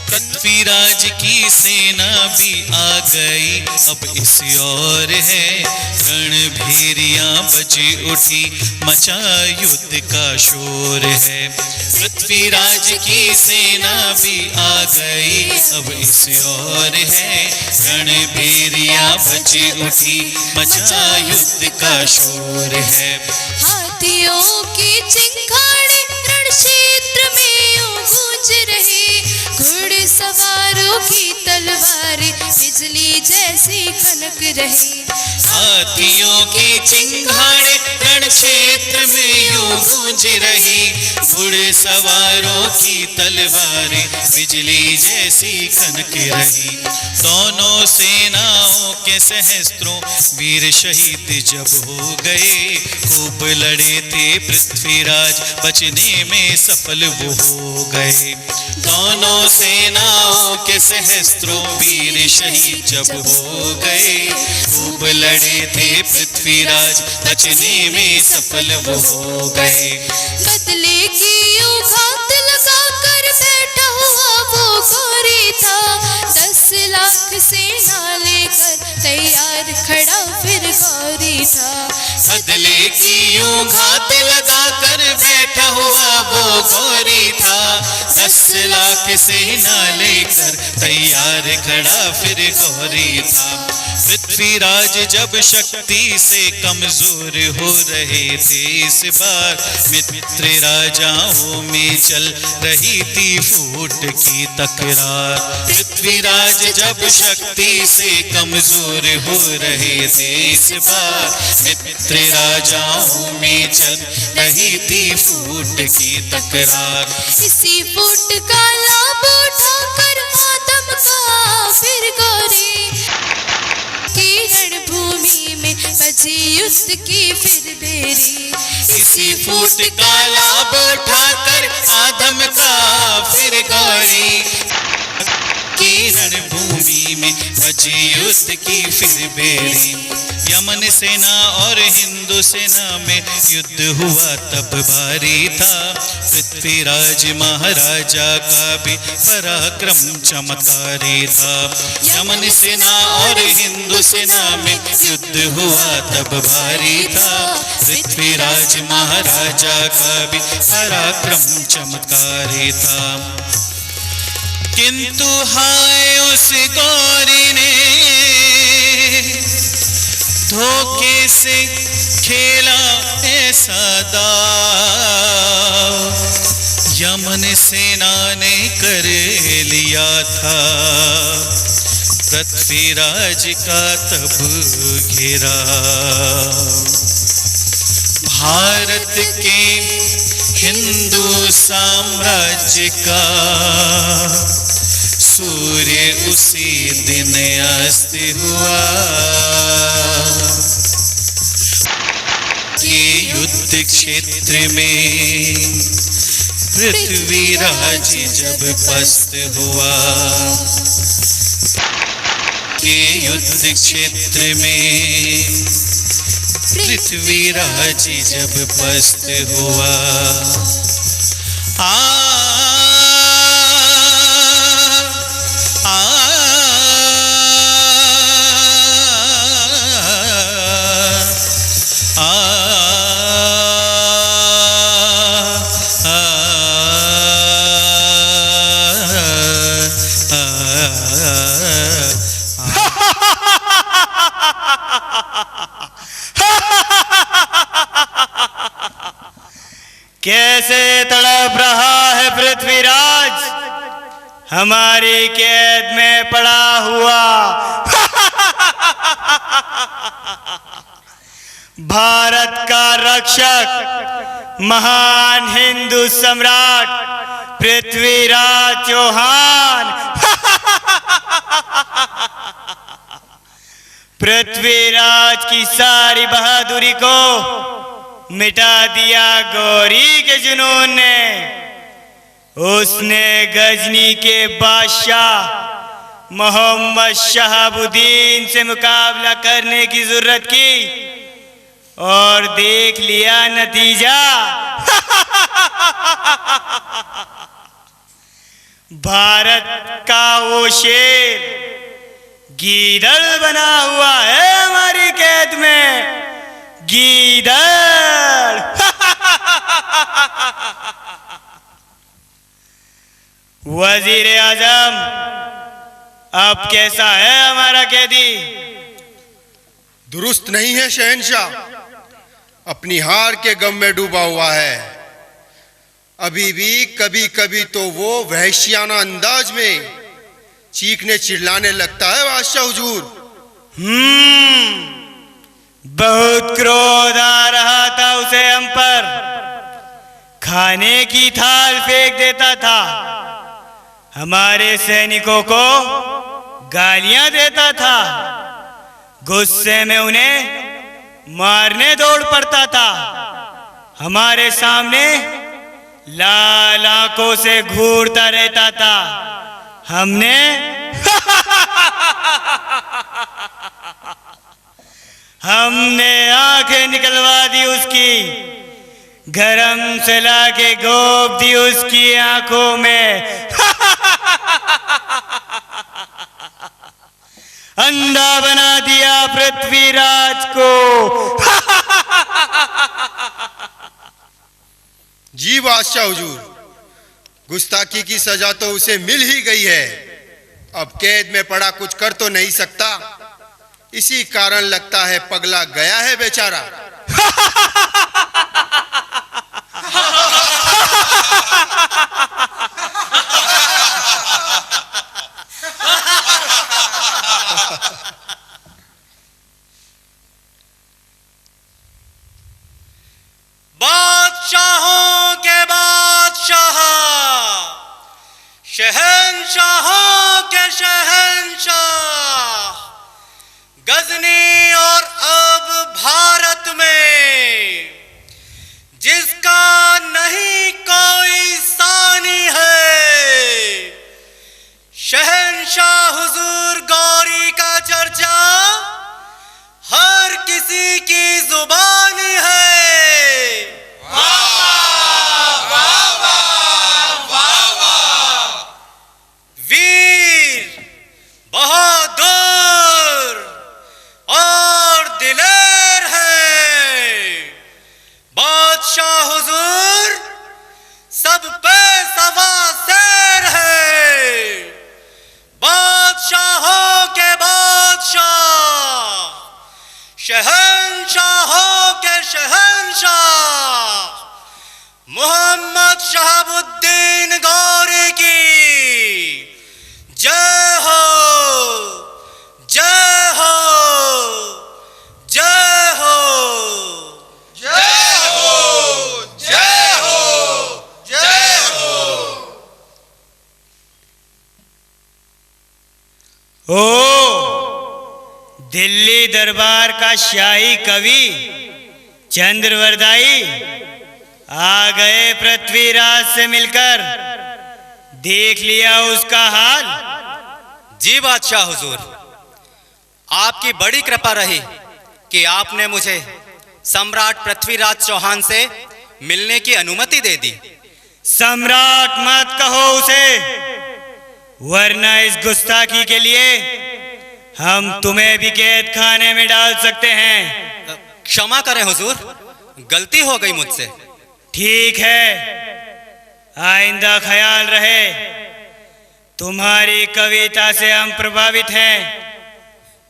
पृथ्वीराज की सेना भी आ गई, अब इस ओर है रणभेरियां बजी उठी, मचा युद्ध का शोर है। पृथ्वीराज की सेना भी आ गई, अब इस ओर है रणभेरियां बजी उठी, मचा युद्ध का शोर है। हाथियों की चिंगारी रण क्षेत्र में यूं गूंज रही, घुड़सवारों की तलवारें बिजली जैसी कनक रही। हाथियों की चिंगारी रण क्षेत्र में यूं गूंज रही, घुड़सवारों की तलवारें बिजली जैसी कनक रही। दोनों सेनाओं के सहस्त्रों वीर शहीद जब हो गए, खूब लड़े थे पृथ्वीराज बचने में सफल वो हो गए। दोनों सेनाओं के सहस्त्रों वीर शहीद जब हो गए, खूब लड़े थे पृथ्वीराज बचने में सफल वो हो गए। बदले की यूं घात लगा कर बैठा हुआ वो गौरी था, 10 लाख सेना लेकर तैयार खड़ा फिर गौरी था। बदले की यूं घात लगा कर बैठा हुआ वो गौरी था, 10 लाख सेना लेकर तैयार खड़ा फिर गौरी था। पृथ्वीराज जब शक्ति से कमजोर हो रहे थे, इस बार मित्र राजाओं में चल रही थी फूट की तकरार। पृथ्वीराज जब शक्ति से कमजोर हो रहे थे, इस बार मित्र राजाओं में चल रही थी फूट की तकरार। इसी फूट का लाभ उठाकर आदम का फिर गौरी की रणभूमि में बची युद्ध की फिर देरी। इसी फूट का लाभ उठाकर आदम का फिर गौरी की रणभूमि में बची युद्ध की फिर बेरी। यमन सेना और हिंदू सेना में युद्ध हुआ तब भारी था, पृथ्वीराज महाराजा का भी पराक्रम चमत्कारी था। यमन सेना और हिंदू सेना में युद्ध हुआ तब भारी था, पृथ्वीराज महाराजा का भी पराक्रम चमत्कारी था। किंतु हाय उस गौरी ने धोखे से खेला ऐसा दाव, यमन सेना ने कर लिया था पृथ्वीराज का तब घेराव। भारत के हिंदू साम्राज्य का सूर्य उसी दिन अस्त हुआ कि युद्ध क्षेत्र में पृथ्वीराज जब पस्त हुआ, के युद्ध क्षेत्र में पृथ्वीराज जब पस्त हुआ, कैसे तड़प रहा है पृथ्वीराज हमारी कैद में पड़ा हुआ। भारत का रक्षक महान हिंदू सम्राट पृथ्वीराज चौहान पृथ्वीराज की सारी बहादुरी को मिटा दिया गौरी के जुनून ने। उसने गजनी के बादशाह मोहम्मद शहाबुद्दीन से मुकाबला करने की जरूरत की और देख लिया नतीजा। भारत का वो शेर गीदड़ बना हुआ है हमारी कैद में, गीदड़। वजीर आजम अब कैसा है हमारा कैदी? दुरुस्त नहीं है शहंशाह, अपनी हार के गम में डूबा हुआ है। अभी भी कभी कभी तो वो वहशियाना अंदाज में चीखने चिल्लाने लगता है बादशाह हुजूर। बहुत क्रोध आ रहा था उसे हम पर, खाने की थाल फेंक देता था, हमारे सैनिकों को गालियां देता था, गुस्से में उन्हें मारने दौड़ पड़ता था, हमारे सामने लाल आंखों से घूरता रहता था। हमने हमने आंखें निकलवा दी उसकी, गरम सला के गोब दी उसकी आंखों में। अंधा बना दिया पृथ्वीराज को। जी बादशाह हुजूर, गुस्ताखी की सजा तो उसे मिल ही गई है, अब कैद में पड़ा कुछ कर तो नहीं सकता, इसी कारण लगता है पगला गया है बेचारा। बादशाहों के बादशाह, शहंशाहों के शहंशाह, गजनी और अब भारत में जिसका नहीं कोई सानी है, शहंशाह हुजूर गौरी का चर्चा हर किसी की जुबानी है। वीर, बहादुर और दिलेर है बादशाह हुजूर, सब पे सवा शेर है, बादशाहों के बादशाह, शहंशाहों के शहंशाह, मोहम्मद शहाबुद्दीन गौरी की जय हो, जय हो, जय हो, जय हो, जय हो, जय हो। ओ दिल्ली दरबार का शाही कवि चंद्रवरदाई आ गए पृथ्वीराज से मिलकर, देख लिया उसका हाल? जी बादशाह हुजूर, आपकी बड़ी कृपा रही कि आपने मुझे सम्राट पृथ्वीराज चौहान से मिलने की अनुमति दे दी। सम्राट मत कहो उसे, वरना इस गुस्ताखी के लिए हम तुम्हें भी कैद खाने में डाल सकते हैं। क्षमा करें हुजूर, गलती हो गई मुझसे। ठीक है, आइंदा ख्याल रहे। तुम्हारी कविता से हम प्रभावित हैं,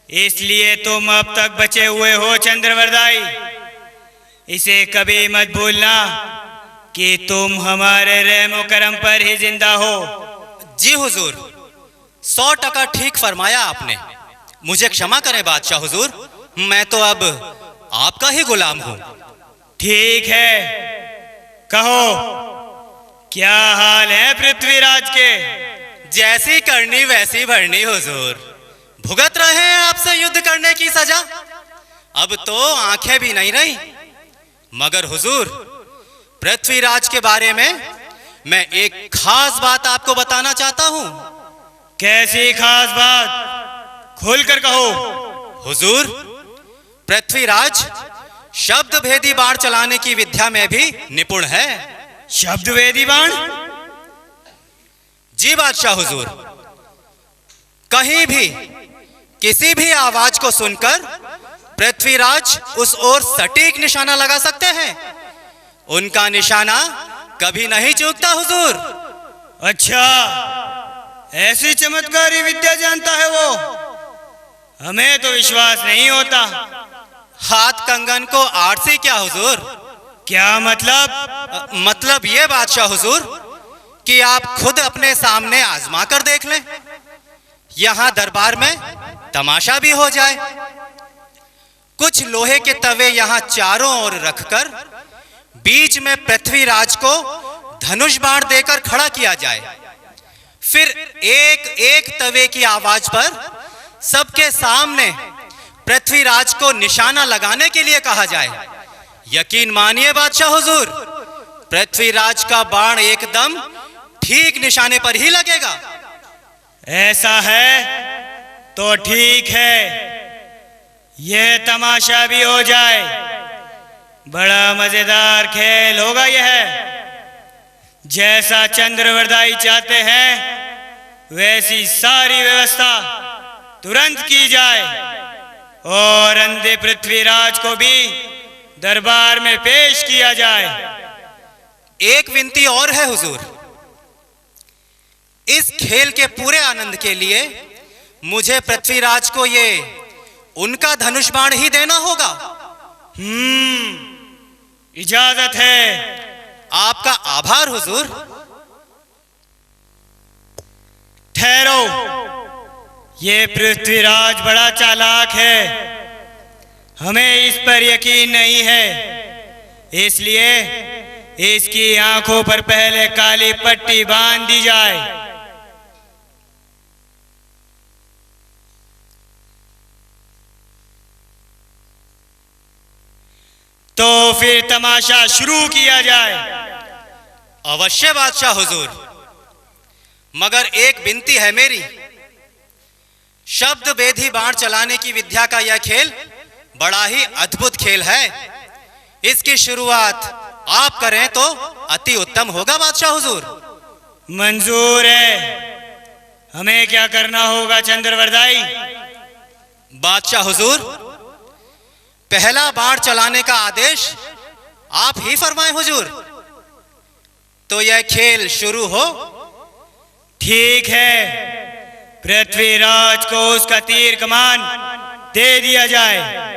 इसलिए तुम अब तक बचे हुए हो चंद्रवरदाई। इसे कभी मत भूलना कि तुम हमारे रहमो करम पर ही जिंदा हो। जी हुजूर, 100% ठीक फरमाया आपने। मुझे क्षमा करें बादशाह हुजूर, मैं तो अब आपका ही गुलाम हूँ। ठीक है, कहो क्या हाल है पृथ्वीराज के? जैसी करनी वैसी भरनी हुजूर, भुगत रहे हैं आपसे युद्ध करने की सजा। अब तो आंखें भी नहीं रही। मगर हुजूर, पृथ्वीराज के बारे में मैं एक खास बात आपको बताना चाहता हूँ। कैसी खास बात? खुलकर कहो। हुजूर, पृथ्वीराज शब्द भेदी बाण चलाने की विद्या में भी निपुण है। शब्द भेदी बाण? जी बादशाह हुजूर, कहीं भी किसी भी आवाज को सुनकर पृथ्वीराज उस ओर सटीक निशाना लगा सकते हैं। उनका निशाना कभी नहीं चूकता हुजूर। अच्छा, ऐसी चमत्कारी विद्या जानता है वो? हमें तो विश्वास नहीं होता। हाथ कंगन को आरसी क्या हुजूर? क्या मतलब? मतलब ये बादशाह हुजूर कि आप खुद अपने सामने आजमा कर देख लें। यहां दरबार में तमाशा भी हो जाए। कुछ लोहे के तवे यहां चारों ओर रखकर बीच में पृथ्वीराज को धनुष बाण देकर खड़ा किया जाए। फिर एक एक तवे की आवाज पर सबके सामने पृथ्वीराज को निशाना लगाने के लिए कहा जाए। यकीन मानिए बादशाह हुजूर, पृथ्वीराज का बाण एकदम ठीक निशाने पर ही लगेगा। ऐसा है तो ठीक है, यह तमाशा भी हो जाए। बड़ा मजेदार खेल होगा यह। जैसा चंद्रवरदाई चाहते हैं वैसी सारी व्यवस्था तुरंत की जाए और अंधे पृथ्वीराज को भी दरबार में पेश किया जाए। एक विनती और है हुजूर, इस खेल के पूरे आनंद के लिए मुझे पृथ्वीराज को ये उनका धनुष बाण ही देना होगा। इजाजत है। आपका आभार हुजूर। ठहरो, ये पृथ्वीराज बड़ा चालाक है, हमें इस पर यकीन नहीं है। इसलिए इसकी आंखों पर पहले काली पट्टी बांध दी जाए। तो फिर तमाशा शुरू किया जाए। अवश्य बादशाह हुजूर, मगर एक विनती है मेरी। शब्द भेदी बाण चलाने की विद्या का यह खेल बड़ा ही अद्भुत खेल है। इसकी शुरुआत आप करें तो अति उत्तम होगा बादशाह हुजूर। मंजूर है। हमें क्या करना होगा चंद्रवरदाई? बादशाह हुजूर, पहला बाण चलाने का आदेश आप ही फरमाएं हुजूर। तो यह खेल शुरू हो। ठीक है, पृथ्वीराज को उसका तीर कमान दे दिया जाए।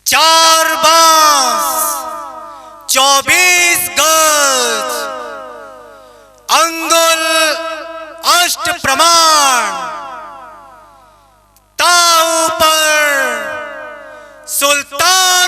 चार बांस 24 गज, अंगुल अष्ट प्रमाण, ताऊ पर सुल्तान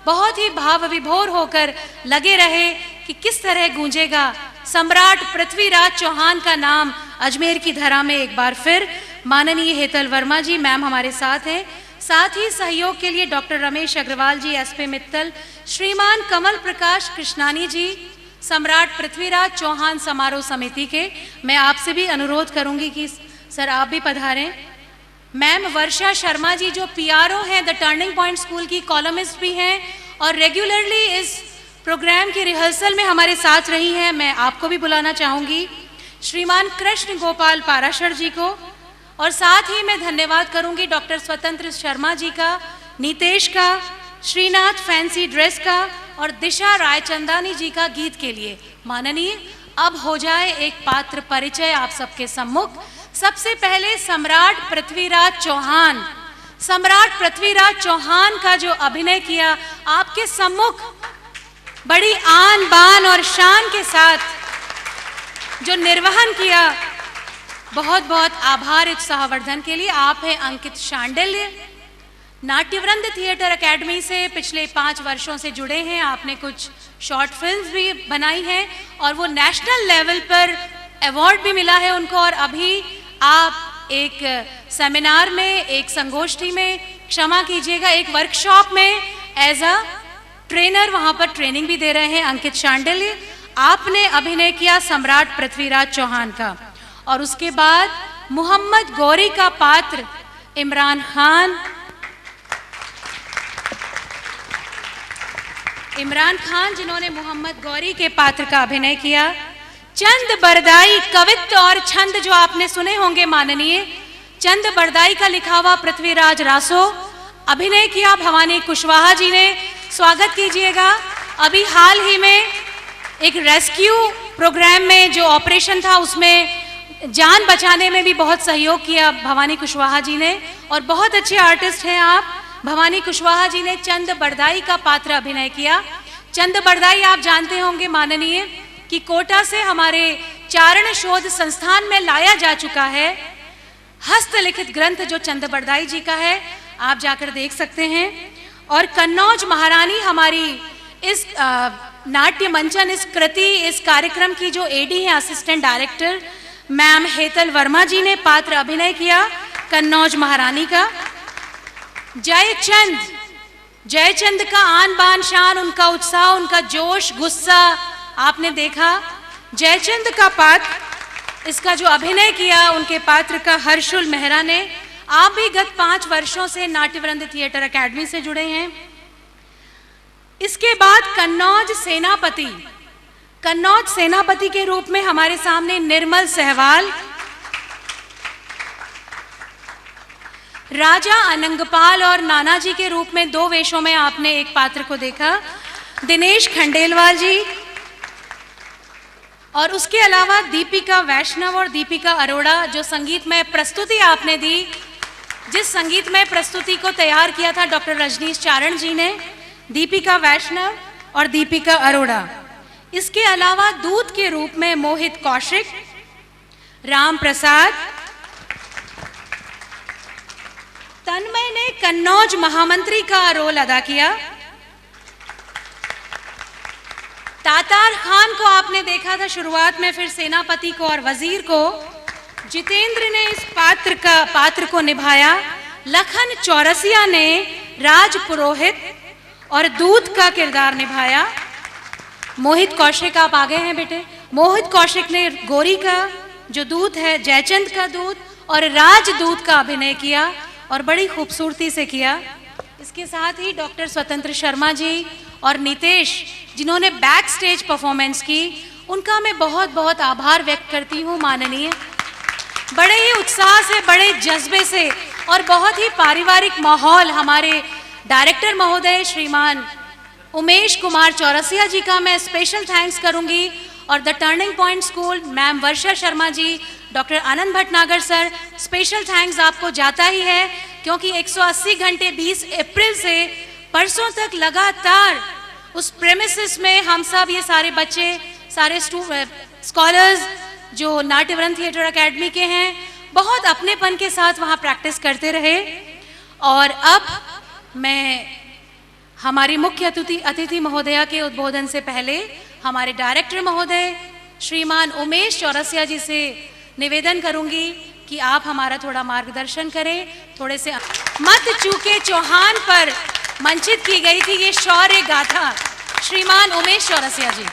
बहुत ही भाव विभोर होकर लगे रहे कि किस तरह गूंजेगा सम्राट पृथ्वीराज चौहान का नाम अजमेर की धरा में एक बार फिर। माननीय हेतल वर्मा जी मैम हमारे साथ हैं, साथ ही सहयोग के लिए डॉक्टर रमेश अग्रवाल जी, एसपी मित्तल, श्रीमान कमल प्रकाश कृष्णानी जी, सम्राट पृथ्वीराज चौहान समारोह समिति के। मैं आपसे भी अनुरोध करूंगी कि सर आप भी पधारें। मैम वर्षा शर्मा जी जो पीआरओ हैं द टर्निंग पॉइंट स्कूल की, कॉलमिस्ट भी हैं और रेगुलरली इस प्रोग्राम की रिहर्सल में हमारे साथ रही हैं, मैं आपको भी बुलाना चाहूँगी। श्रीमान कृष्ण गोपाल पाराशर जी को, और साथ ही मैं धन्यवाद करूंगी डॉक्टर स्वतंत्र शर्मा जी का, नीतेश का, श्रीनाथ फैंसी ड्रेस का और दिशा रायचंदानी जी का गीत के लिए। माननीय अब हो जाए एक पात्र परिचय आप सबके सम्मुख। सबसे पहले सम्राट पृथ्वीराज चौहान, सम्राट पृथ्वीराज चौहान का जो अभिनय किया आपके सम्मुख बड़ी आन बान और शान के साथ जो निर्वहन किया, बहुत बहुत आभार उत्साहवर्धन के लिए। आप हैं अंकित शांडिल्य, नाट्यवृंद थिएटर एकेडमी से पिछले 5 वर्षों से जुड़े हैं। आपने कुछ शॉर्ट फिल्म्स भी बनाई हैं और वो नेशनल लेवल पर अवार्ड भी मिला है उनको। और अभी आप एक सेमिनार में, एक संगोष्ठी में, क्षमा कीजिएगा, एक वर्कशॉप में एज अ ट्रेनर वहाँ पर ट्रेनिंग भी दे रहे हैं। अंकित शांडिल्य, आपने अभिनय किया सम्राट पृथ्वीराज चौहान का। और उसके बाद मोहम्मद गौरी का पात्र इमरान खान जिन्होंने मोहम्मद गौरी के पात्र का अभिनय किया। चंद बरदाई कवित्व और छंद जो आपने सुने होंगे माननीय, चंद बरदाई का लिखा हुआ पृथ्वीराज रासो अभिनय किया भवानी कुशवाहा जी ने, स्वागत कीजिएगा। अभी हाल ही में एक रेस्क्यू प्रोग्राम में जो ऑपरेशन था उसमें जान बचाने में भी बहुत सहयोग किया भवानी कुशवाहा जी ने, और बहुत अच्छे आर्टिस्ट हैं आप। भवानी कुशवाहा जी ने चंद बरदाई का पात्र अभिनय किया। चंद बरदाई आप जानते होंगे माननीय कि कोटा से हमारे चारण शोध संस्थान में लाया जा चुका है हस्तलिखित ग्रंथ जो चंद बरदाई जी का है, आप जाकर देख सकते हैं। और कन्नौज महारानी हमारी इस नाट्य मंचन, इस कृति, इस कार्यक्रम की जो एडी हैं, assistant director ma'am Hetal Verma ji ने पात्र अभिनय किया कन्नौज महारानी का। जयचंद का आन बान शान, उनका उत्साह, उनका जोश गुस्सा आपने देखा। जयचंद का पात्र, इसका जो अभिनय किया उनके पात्र का हर्षुल मेहरा ने। आप भी गत 5 वर्षों से नाट्यवृंद थिएटर एकेडमी से जुड़े हैं। इसके बाद कन्नौज सेनापति के रूप में हमारे सामने निर्मल सहवाल, राजा अनंगपाल और नानाजी के रूप में 2 वेशों में आपने एक पात्र को देखा, दिनेश खंडेलवाल जी। और उसके अलावा दीपिका वैष्णव और दीपिका अरोड़ा, जो संगीतमय प्रस्तुति आपने दी, जिस संगीतमय प्रस्तुति को तैयार किया था डॉक्टर रजनीश चारण जी ने, दीपिका वैष्णव और दीपिका अरोड़ा। इसके अलावा दूत के रूप में मोहित कौशिक, राम प्रसाद, तन्मय ने कन्नौज महामंत्री का रोल अदा किया। तातार खान को आपने देखा था शुरुआत में, फिर सेनापति को और वजीर को। जितेंद्र ने इस पात्र को निभाया। लखन चौरसिया ने राज पुरोहित और दूत का किरदार निभाया। मोहित कौशिक आप आगे हैं बेटे। मोहित कौशिक ने गौरी का जो दूत है, जयचंद का दूत और राजदूत का अभिनय किया और बड़ी खूबसूरती से किया। इसके साथ ही डॉक्टर स्वतंत्र शर्मा जी और नीतेश जिन्होंने बैक स्टेज परफॉर्मेंस की, उनका मैं बहुत बहुत आभार व्यक्त करती हूँ माननीय। बड़े ही उत्साह से, बड़े जज्बे से और बहुत ही पारिवारिक माहौल, हमारे डायरेक्टर महोदय श्रीमान उमेश कुमार चौरसिया जी का मैं स्पेशल थैंक्स करूंगी, और the turning point school ma'am Varsha Sharma ji, doctor Anand Bhatnagar sir, special thanks आपको जाता ही है, क्योंकि 180 घंटे 20 अप्रैल से परसों तक लगातार उस प्रेमिसेस में हम सब, ये सारे बच्चे, सारे स्कॉलर्स जो नाट्यवृंद थिएटर एकेडमी के हैं, बहुत अपनेपन के साथ वहाँ प्रैक्टिस करते रहे। और अब मैं हमारी मुख्य अतिथि महोदया के उद्बोधन से पहले हमारे डायरेक्टर महोदय श्रीमान उमेश चौरसिया जी से निवेदन करूंगी कि आप हमारा थोड़ा मार्गदर्शन करें। थोड़े से मत चूके चौहान पर मंचित की गई थी ये शौर्य गाथा। श्रीमान उमेश चौरसिया जी।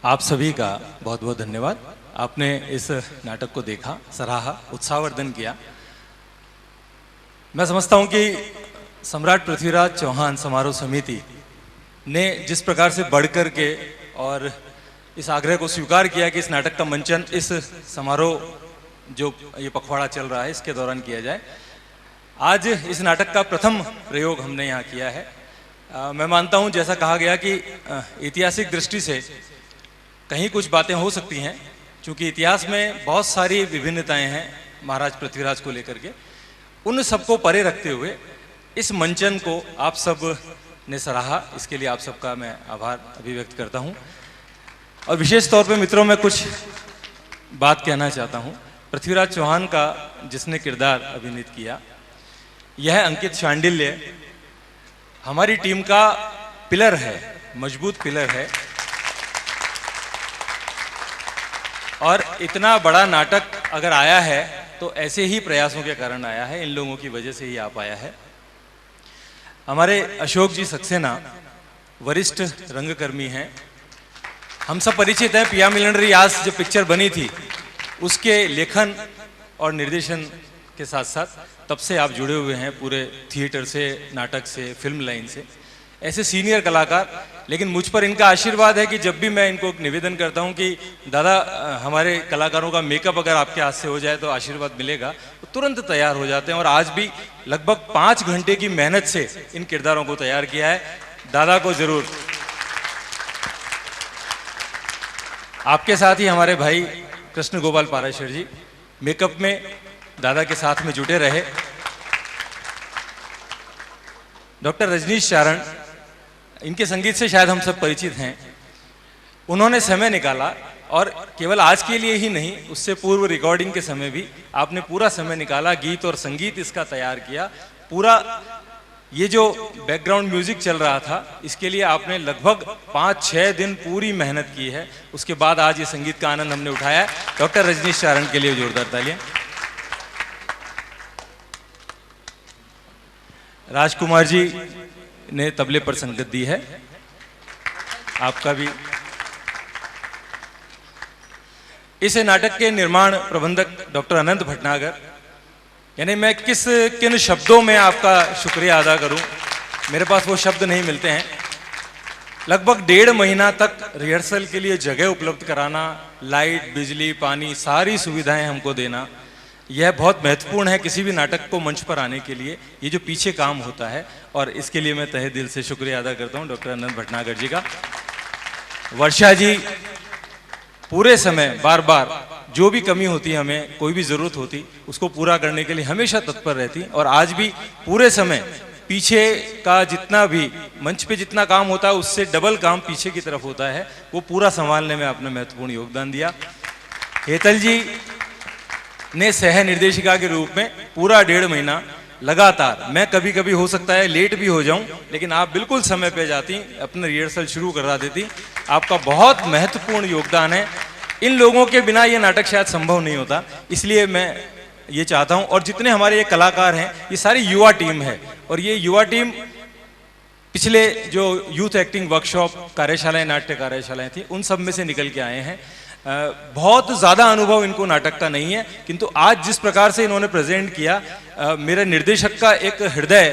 आप सभी का बहुत बहुत धन्यवाद। आपने इस नाटक को देखा, सराहा, उत्साहवर्धन किया। मैं समझता हूं कि सम्राट पृथ्वीराज चौहान समारोह समिति ने जिस प्रकार से बढ़कर के और इस आग्रह को स्वीकार किया कि इस नाटक का मंचन इस समारोह जो ये पखवाड़ा चल रहा है इसके दौरान किया जाए। आज इस नाटक का प्रथम प्रयोग हमने यहाँ किया है। मैं मानता हूँ, जैसा कहा गया कि ऐतिहासिक दृष्टि से कहीं कुछ बातें हो सकती हैं, क्योंकि इतिहास में बहुत सारी विभिन्नताएं हैं महाराज पृथ्वीराज को लेकर के। उन सबको परे रखते हुए इस मंचन को आप सब ने सराहा, इसके लिए आप सबका मैं आभार अभिव्यक्त करता हूं। और विशेष तौर पे मित्रों, मैं कुछ बात कहना चाहता हूं। पृथ्वीराज चौहान का जिसने किरदार अभिनीत किया, यह अंकित शांडिल्य हमारी टीम का पिलर है, मजबूत पिलर है। और इतना बड़ा नाटक अगर आया है तो ऐसे ही प्रयासों के कारण आया है, इन लोगों की वजह से ही आ पाया है। हमारे अशोक जी सक्सेना वरिष्ठ रंगकर्मी हैं, हम सब परिचित हैं। पिया मिलनरी आस जो पिक्चर बनी थी उसके लेखन और निर्देशन के साथ साथ तब से आप जुड़े हुए हैं पूरे थिएटर से, नाटक से, फिल्म लाइन से, ऐसे सीनियर कलाकार। लेकिन मुझ पर इनका आशीर्वाद है कि जब भी मैं इनको निवेदन करता हूं कि दादा हमारे कलाकारों का मेकअप अगर आपके हाथ से हो जाए तो आशीर्वाद मिलेगा, तो तुरंत तैयार हो जाते हैं। और आज भी लगभग 5 घंटे की मेहनत से इन किरदारों को तैयार किया है। दादा को जरूर। आपके साथ ही हमारे भाई कृष्ण गोपाल पाराशर जी मेकअप में दादा के साथ में जुटे रहे। डॉक्टर रजनीश चारण, इनके संगीत से शायद हम सब परिचित हैं। उन्होंने समय निकाला, और केवल आज के लिए ही नहीं, उससे पूर्व रिकॉर्डिंग के समय भी आपने पूरा समय निकाला, गीत और संगीत इसका तैयार किया। पूरा ये जो बैकग्राउंड म्यूजिक चल रहा था, इसके लिए आपने लगभग 5-6 दिन पूरी मेहनत की है। उसके बाद आज ये संगीत का आनंद हमने उठाया है। डॉक्टर रजनीश चारण के लिए जोरदार तालियां। राजकुमार जी ने तबले पर संगत दी है, आपका भी। इस नाटक के निर्माण प्रबंधक डॉक्टर अनंत भटनागर, यानी मैं किन शब्दों में आपका शुक्रिया अदा करूं, मेरे पास वो शब्द नहीं मिलते हैं। लगभग 1.5 महीना तक रिहर्सल के लिए जगह उपलब्ध कराना, लाइट, बिजली, पानी, सारी सुविधाएं हमको देना, यह बहुत महत्वपूर्ण है किसी भी नाटक को मंच पर आने के लिए। ये जो पीछे काम होता है, और इसके लिए मैं तहे दिल से शुक्रिया अदा करता हूँ डॉक्टर अनंत भटनागर जी का। वर्षा जी पूरे समय बार बार जो भी कमी होती, हमें कोई भी ज़रूरत होती, उसको पूरा करने के लिए हमेशा तत्पर रहती। और आज भी पूरे समय पीछे का जितना भी मंच पे जितना काम होता है उससे डबल काम पीछे की तरफ होता है, वो पूरा संभालने में आपने महत्वपूर्ण योगदान दिया। हेतल जी ने सह निर्देशिका के रूप में पूरा 1.5 महीना लगातार, मैं कभी कभी हो सकता है लेट भी हो जाऊं, लेकिन आप बिल्कुल समय पे जाती, अपना रिहर्सल शुरू करा देती। आपका बहुत महत्वपूर्ण योगदान है। इन लोगों के बिना ये नाटक शायद संभव नहीं होता, इसलिए मैं ये चाहता हूं। और जितने हमारे ये कलाकार हैं, ये सारी युवा टीम है, और ये युवा टीम पिछले जो यूथ एक्टिंग वर्कशॉप कार्यशालाएं, नाट्य कार्यशालाएं थी, उन सब में से निकल के आए हैं। बहुत ज़्यादा अनुभव इनको नाटक का नहीं है, किंतु आज जिस प्रकार से इन्होंने प्रेजेंट किया, मेरे निर्देशक का एक हृदय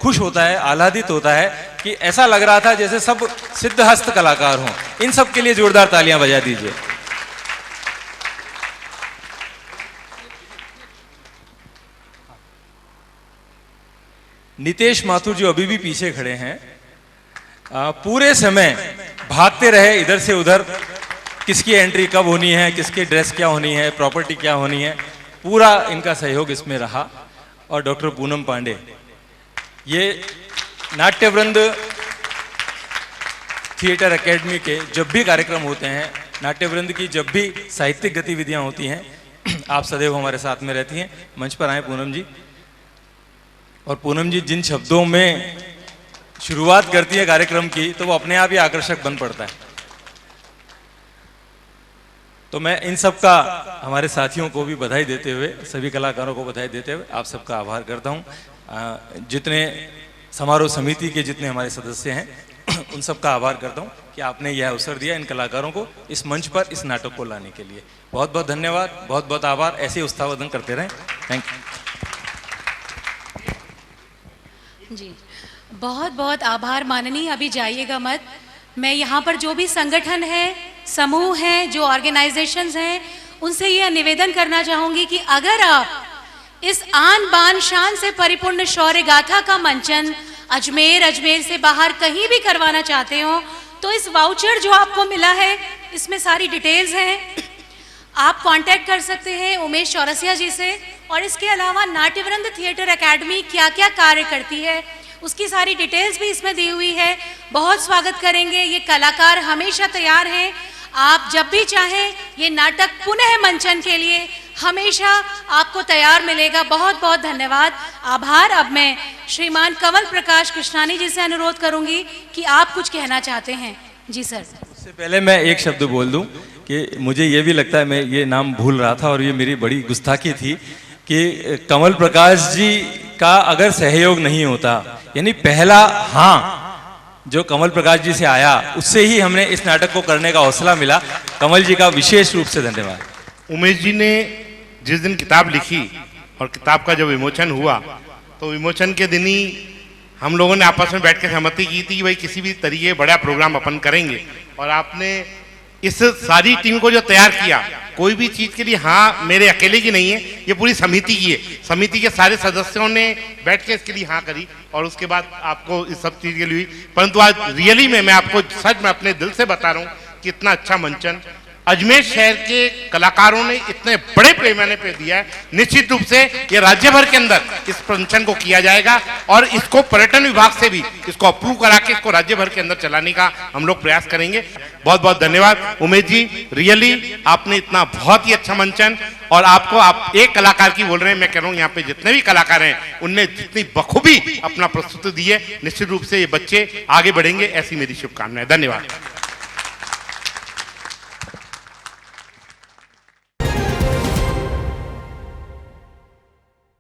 खुश होता है, आह्लादित होता है कि ऐसा लग रहा था जैसे सब सिद्धहस्त कलाकार हों। इन सब के लिए जोरदार तालियां बजा दीजिए। नितेश माथुर जो अभी भी पीछे खड़े हैं, पूरे समय भागते रहे इधर से उधर, किसकी एंट्री कब होनी है, किसकी ड्रेस क्या होनी है, प्रॉपर्टी क्या होनी है, पूरा इनका सहयोग इसमें रहा। और डॉक्टर पूनम पांडे, ये नाट्यवृंद थिएटर एकेडमी के जब भी कार्यक्रम होते हैं, नाट्यवृंद की जब भी साहित्यिक गतिविधियां होती हैं, आप सदैव हमारे साथ में रहती हैं। मंच पर आए पूनम जी। और पूनम जी जिन शब्दों में शुरुआत करती है कार्यक्रम की, तो वो अपने आप ही आकर्षक बन पड़ता है। तो मैं इन सब का, हमारे साथियों को भी बधाई देते हुए, सभी कलाकारों को बधाई देते हुए आप सबका आभार करता हूँ। जितने समारोह समिति के जितने हमारे सदस्य हैं उन सब का आभार करता हूँ कि आपने यह अवसर दिया इन कलाकारों को इस मंच पर इस नाटक को लाने के लिए। बहुत बहुत धन्यवाद, बहुत बहुत आभार। ऐसे ही उत्साहवर्धन करते रहें। थैंक यू जी, बहुत बहुत आभार माननीय। अभी जाइएगा मत। मैं यहाँ पर जो भी संगठन है, समूह हैं, जो ऑर्गेनाइजेशंस हैं, उनसे यह निवेदन करना चाहूँगी कि अगर आप इस आन बान शान से परिपूर्ण शौर्य गाथा का मंचन अजमेर से बाहर कहीं भी करवाना चाहते हो, तो इस वाउचर जो आपको मिला है इसमें सारी डिटेल्स हैं। आप कांटेक्ट कर सकते हैं उमेश चौरसिया जी से। और इसके अलावा नाट्यवृंद थिएटर एकेडमी क्या क्या कार्य करती है उसकी सारी डिटेल्स भी इसमें दी हुई है। बहुत स्वागत करेंगे। ये कलाकार हमेशा तैयार हैं। आप जब भी चाहें ये नाटक पुनः मंचन के लिए हमेशा आपको तैयार मिलेगा। बहुत बहुत धन्यवाद, आभार। अब मैं श्रीमान कंवल प्रकाश कृष्णानी जी से अनुरोध करूंगी कि आप कुछ कहना चाहते हैं। जी सर। उससे पहले मैं एक शब्द बोल दूं कि मुझे ये भी लगता है, मैं ये नाम भूल रहा था और ये मेरी बड़ी गुस्ताखी थी कि कंवल प्रकाश जी का अगर सहयोग नहीं होता, यानी पहला हाँ जो कंवल प्रकाश जी से आया, उससे ही हमने इस नाटक को करने का हौसला मिला। कंवल जी का विशेष रूप से धन्यवाद। उमेश जी ने जिस दिन किताब लिखी और किताब का जब विमोचन हुआ, तो विमोचन के दिन ही हम लोगों ने आपस में बैठ के सहमति की थी कि भाई किसी भी तरीके बड़ा प्रोग्राम अपन करेंगे। और आपने इस सारी टीम को जो तैयार किया, कोई भी चीज़ के लिए हाँ मेरे अकेले की नहीं है, ये पूरी समिति की है। समिति के सारे सदस्यों ने बैठ के इसके लिए हाँ करी और उसके बाद आपको इस सब चीज़ के लिए हुई। परंतु आज रियली में मैं आपको सच में अपने दिल से बता रहा हूँ कि इतना अच्छा मंचन अजमेर शहर के कलाकारों ने इतने बड़े पैमाने पे दिया है। निश्चित रूप से ये राज्य भर के अंदर इस फंक्शन को किया जाएगा और इसको पर्यटन विभाग से भी इसको अप्रूव करा के इसको राज्य भर के अंदर चलाने का हम लोग प्रयास करेंगे। बहुत बहुत धन्यवाद उमेश जी, रियली आपने इतना बहुत ही अच्छा मंचन। और आपको, आप एक कलाकार की बोल रहे हैं, मैं कह रहा हूँ यहाँ पे जितने भी कलाकार हैं उनने जितनी बखूबी अपना प्रस्तुति दी है, निश्चित रूप से ये बच्चे आगे बढ़ेंगे, ऐसी मेरी शुभकामनाएं। धन्यवाद।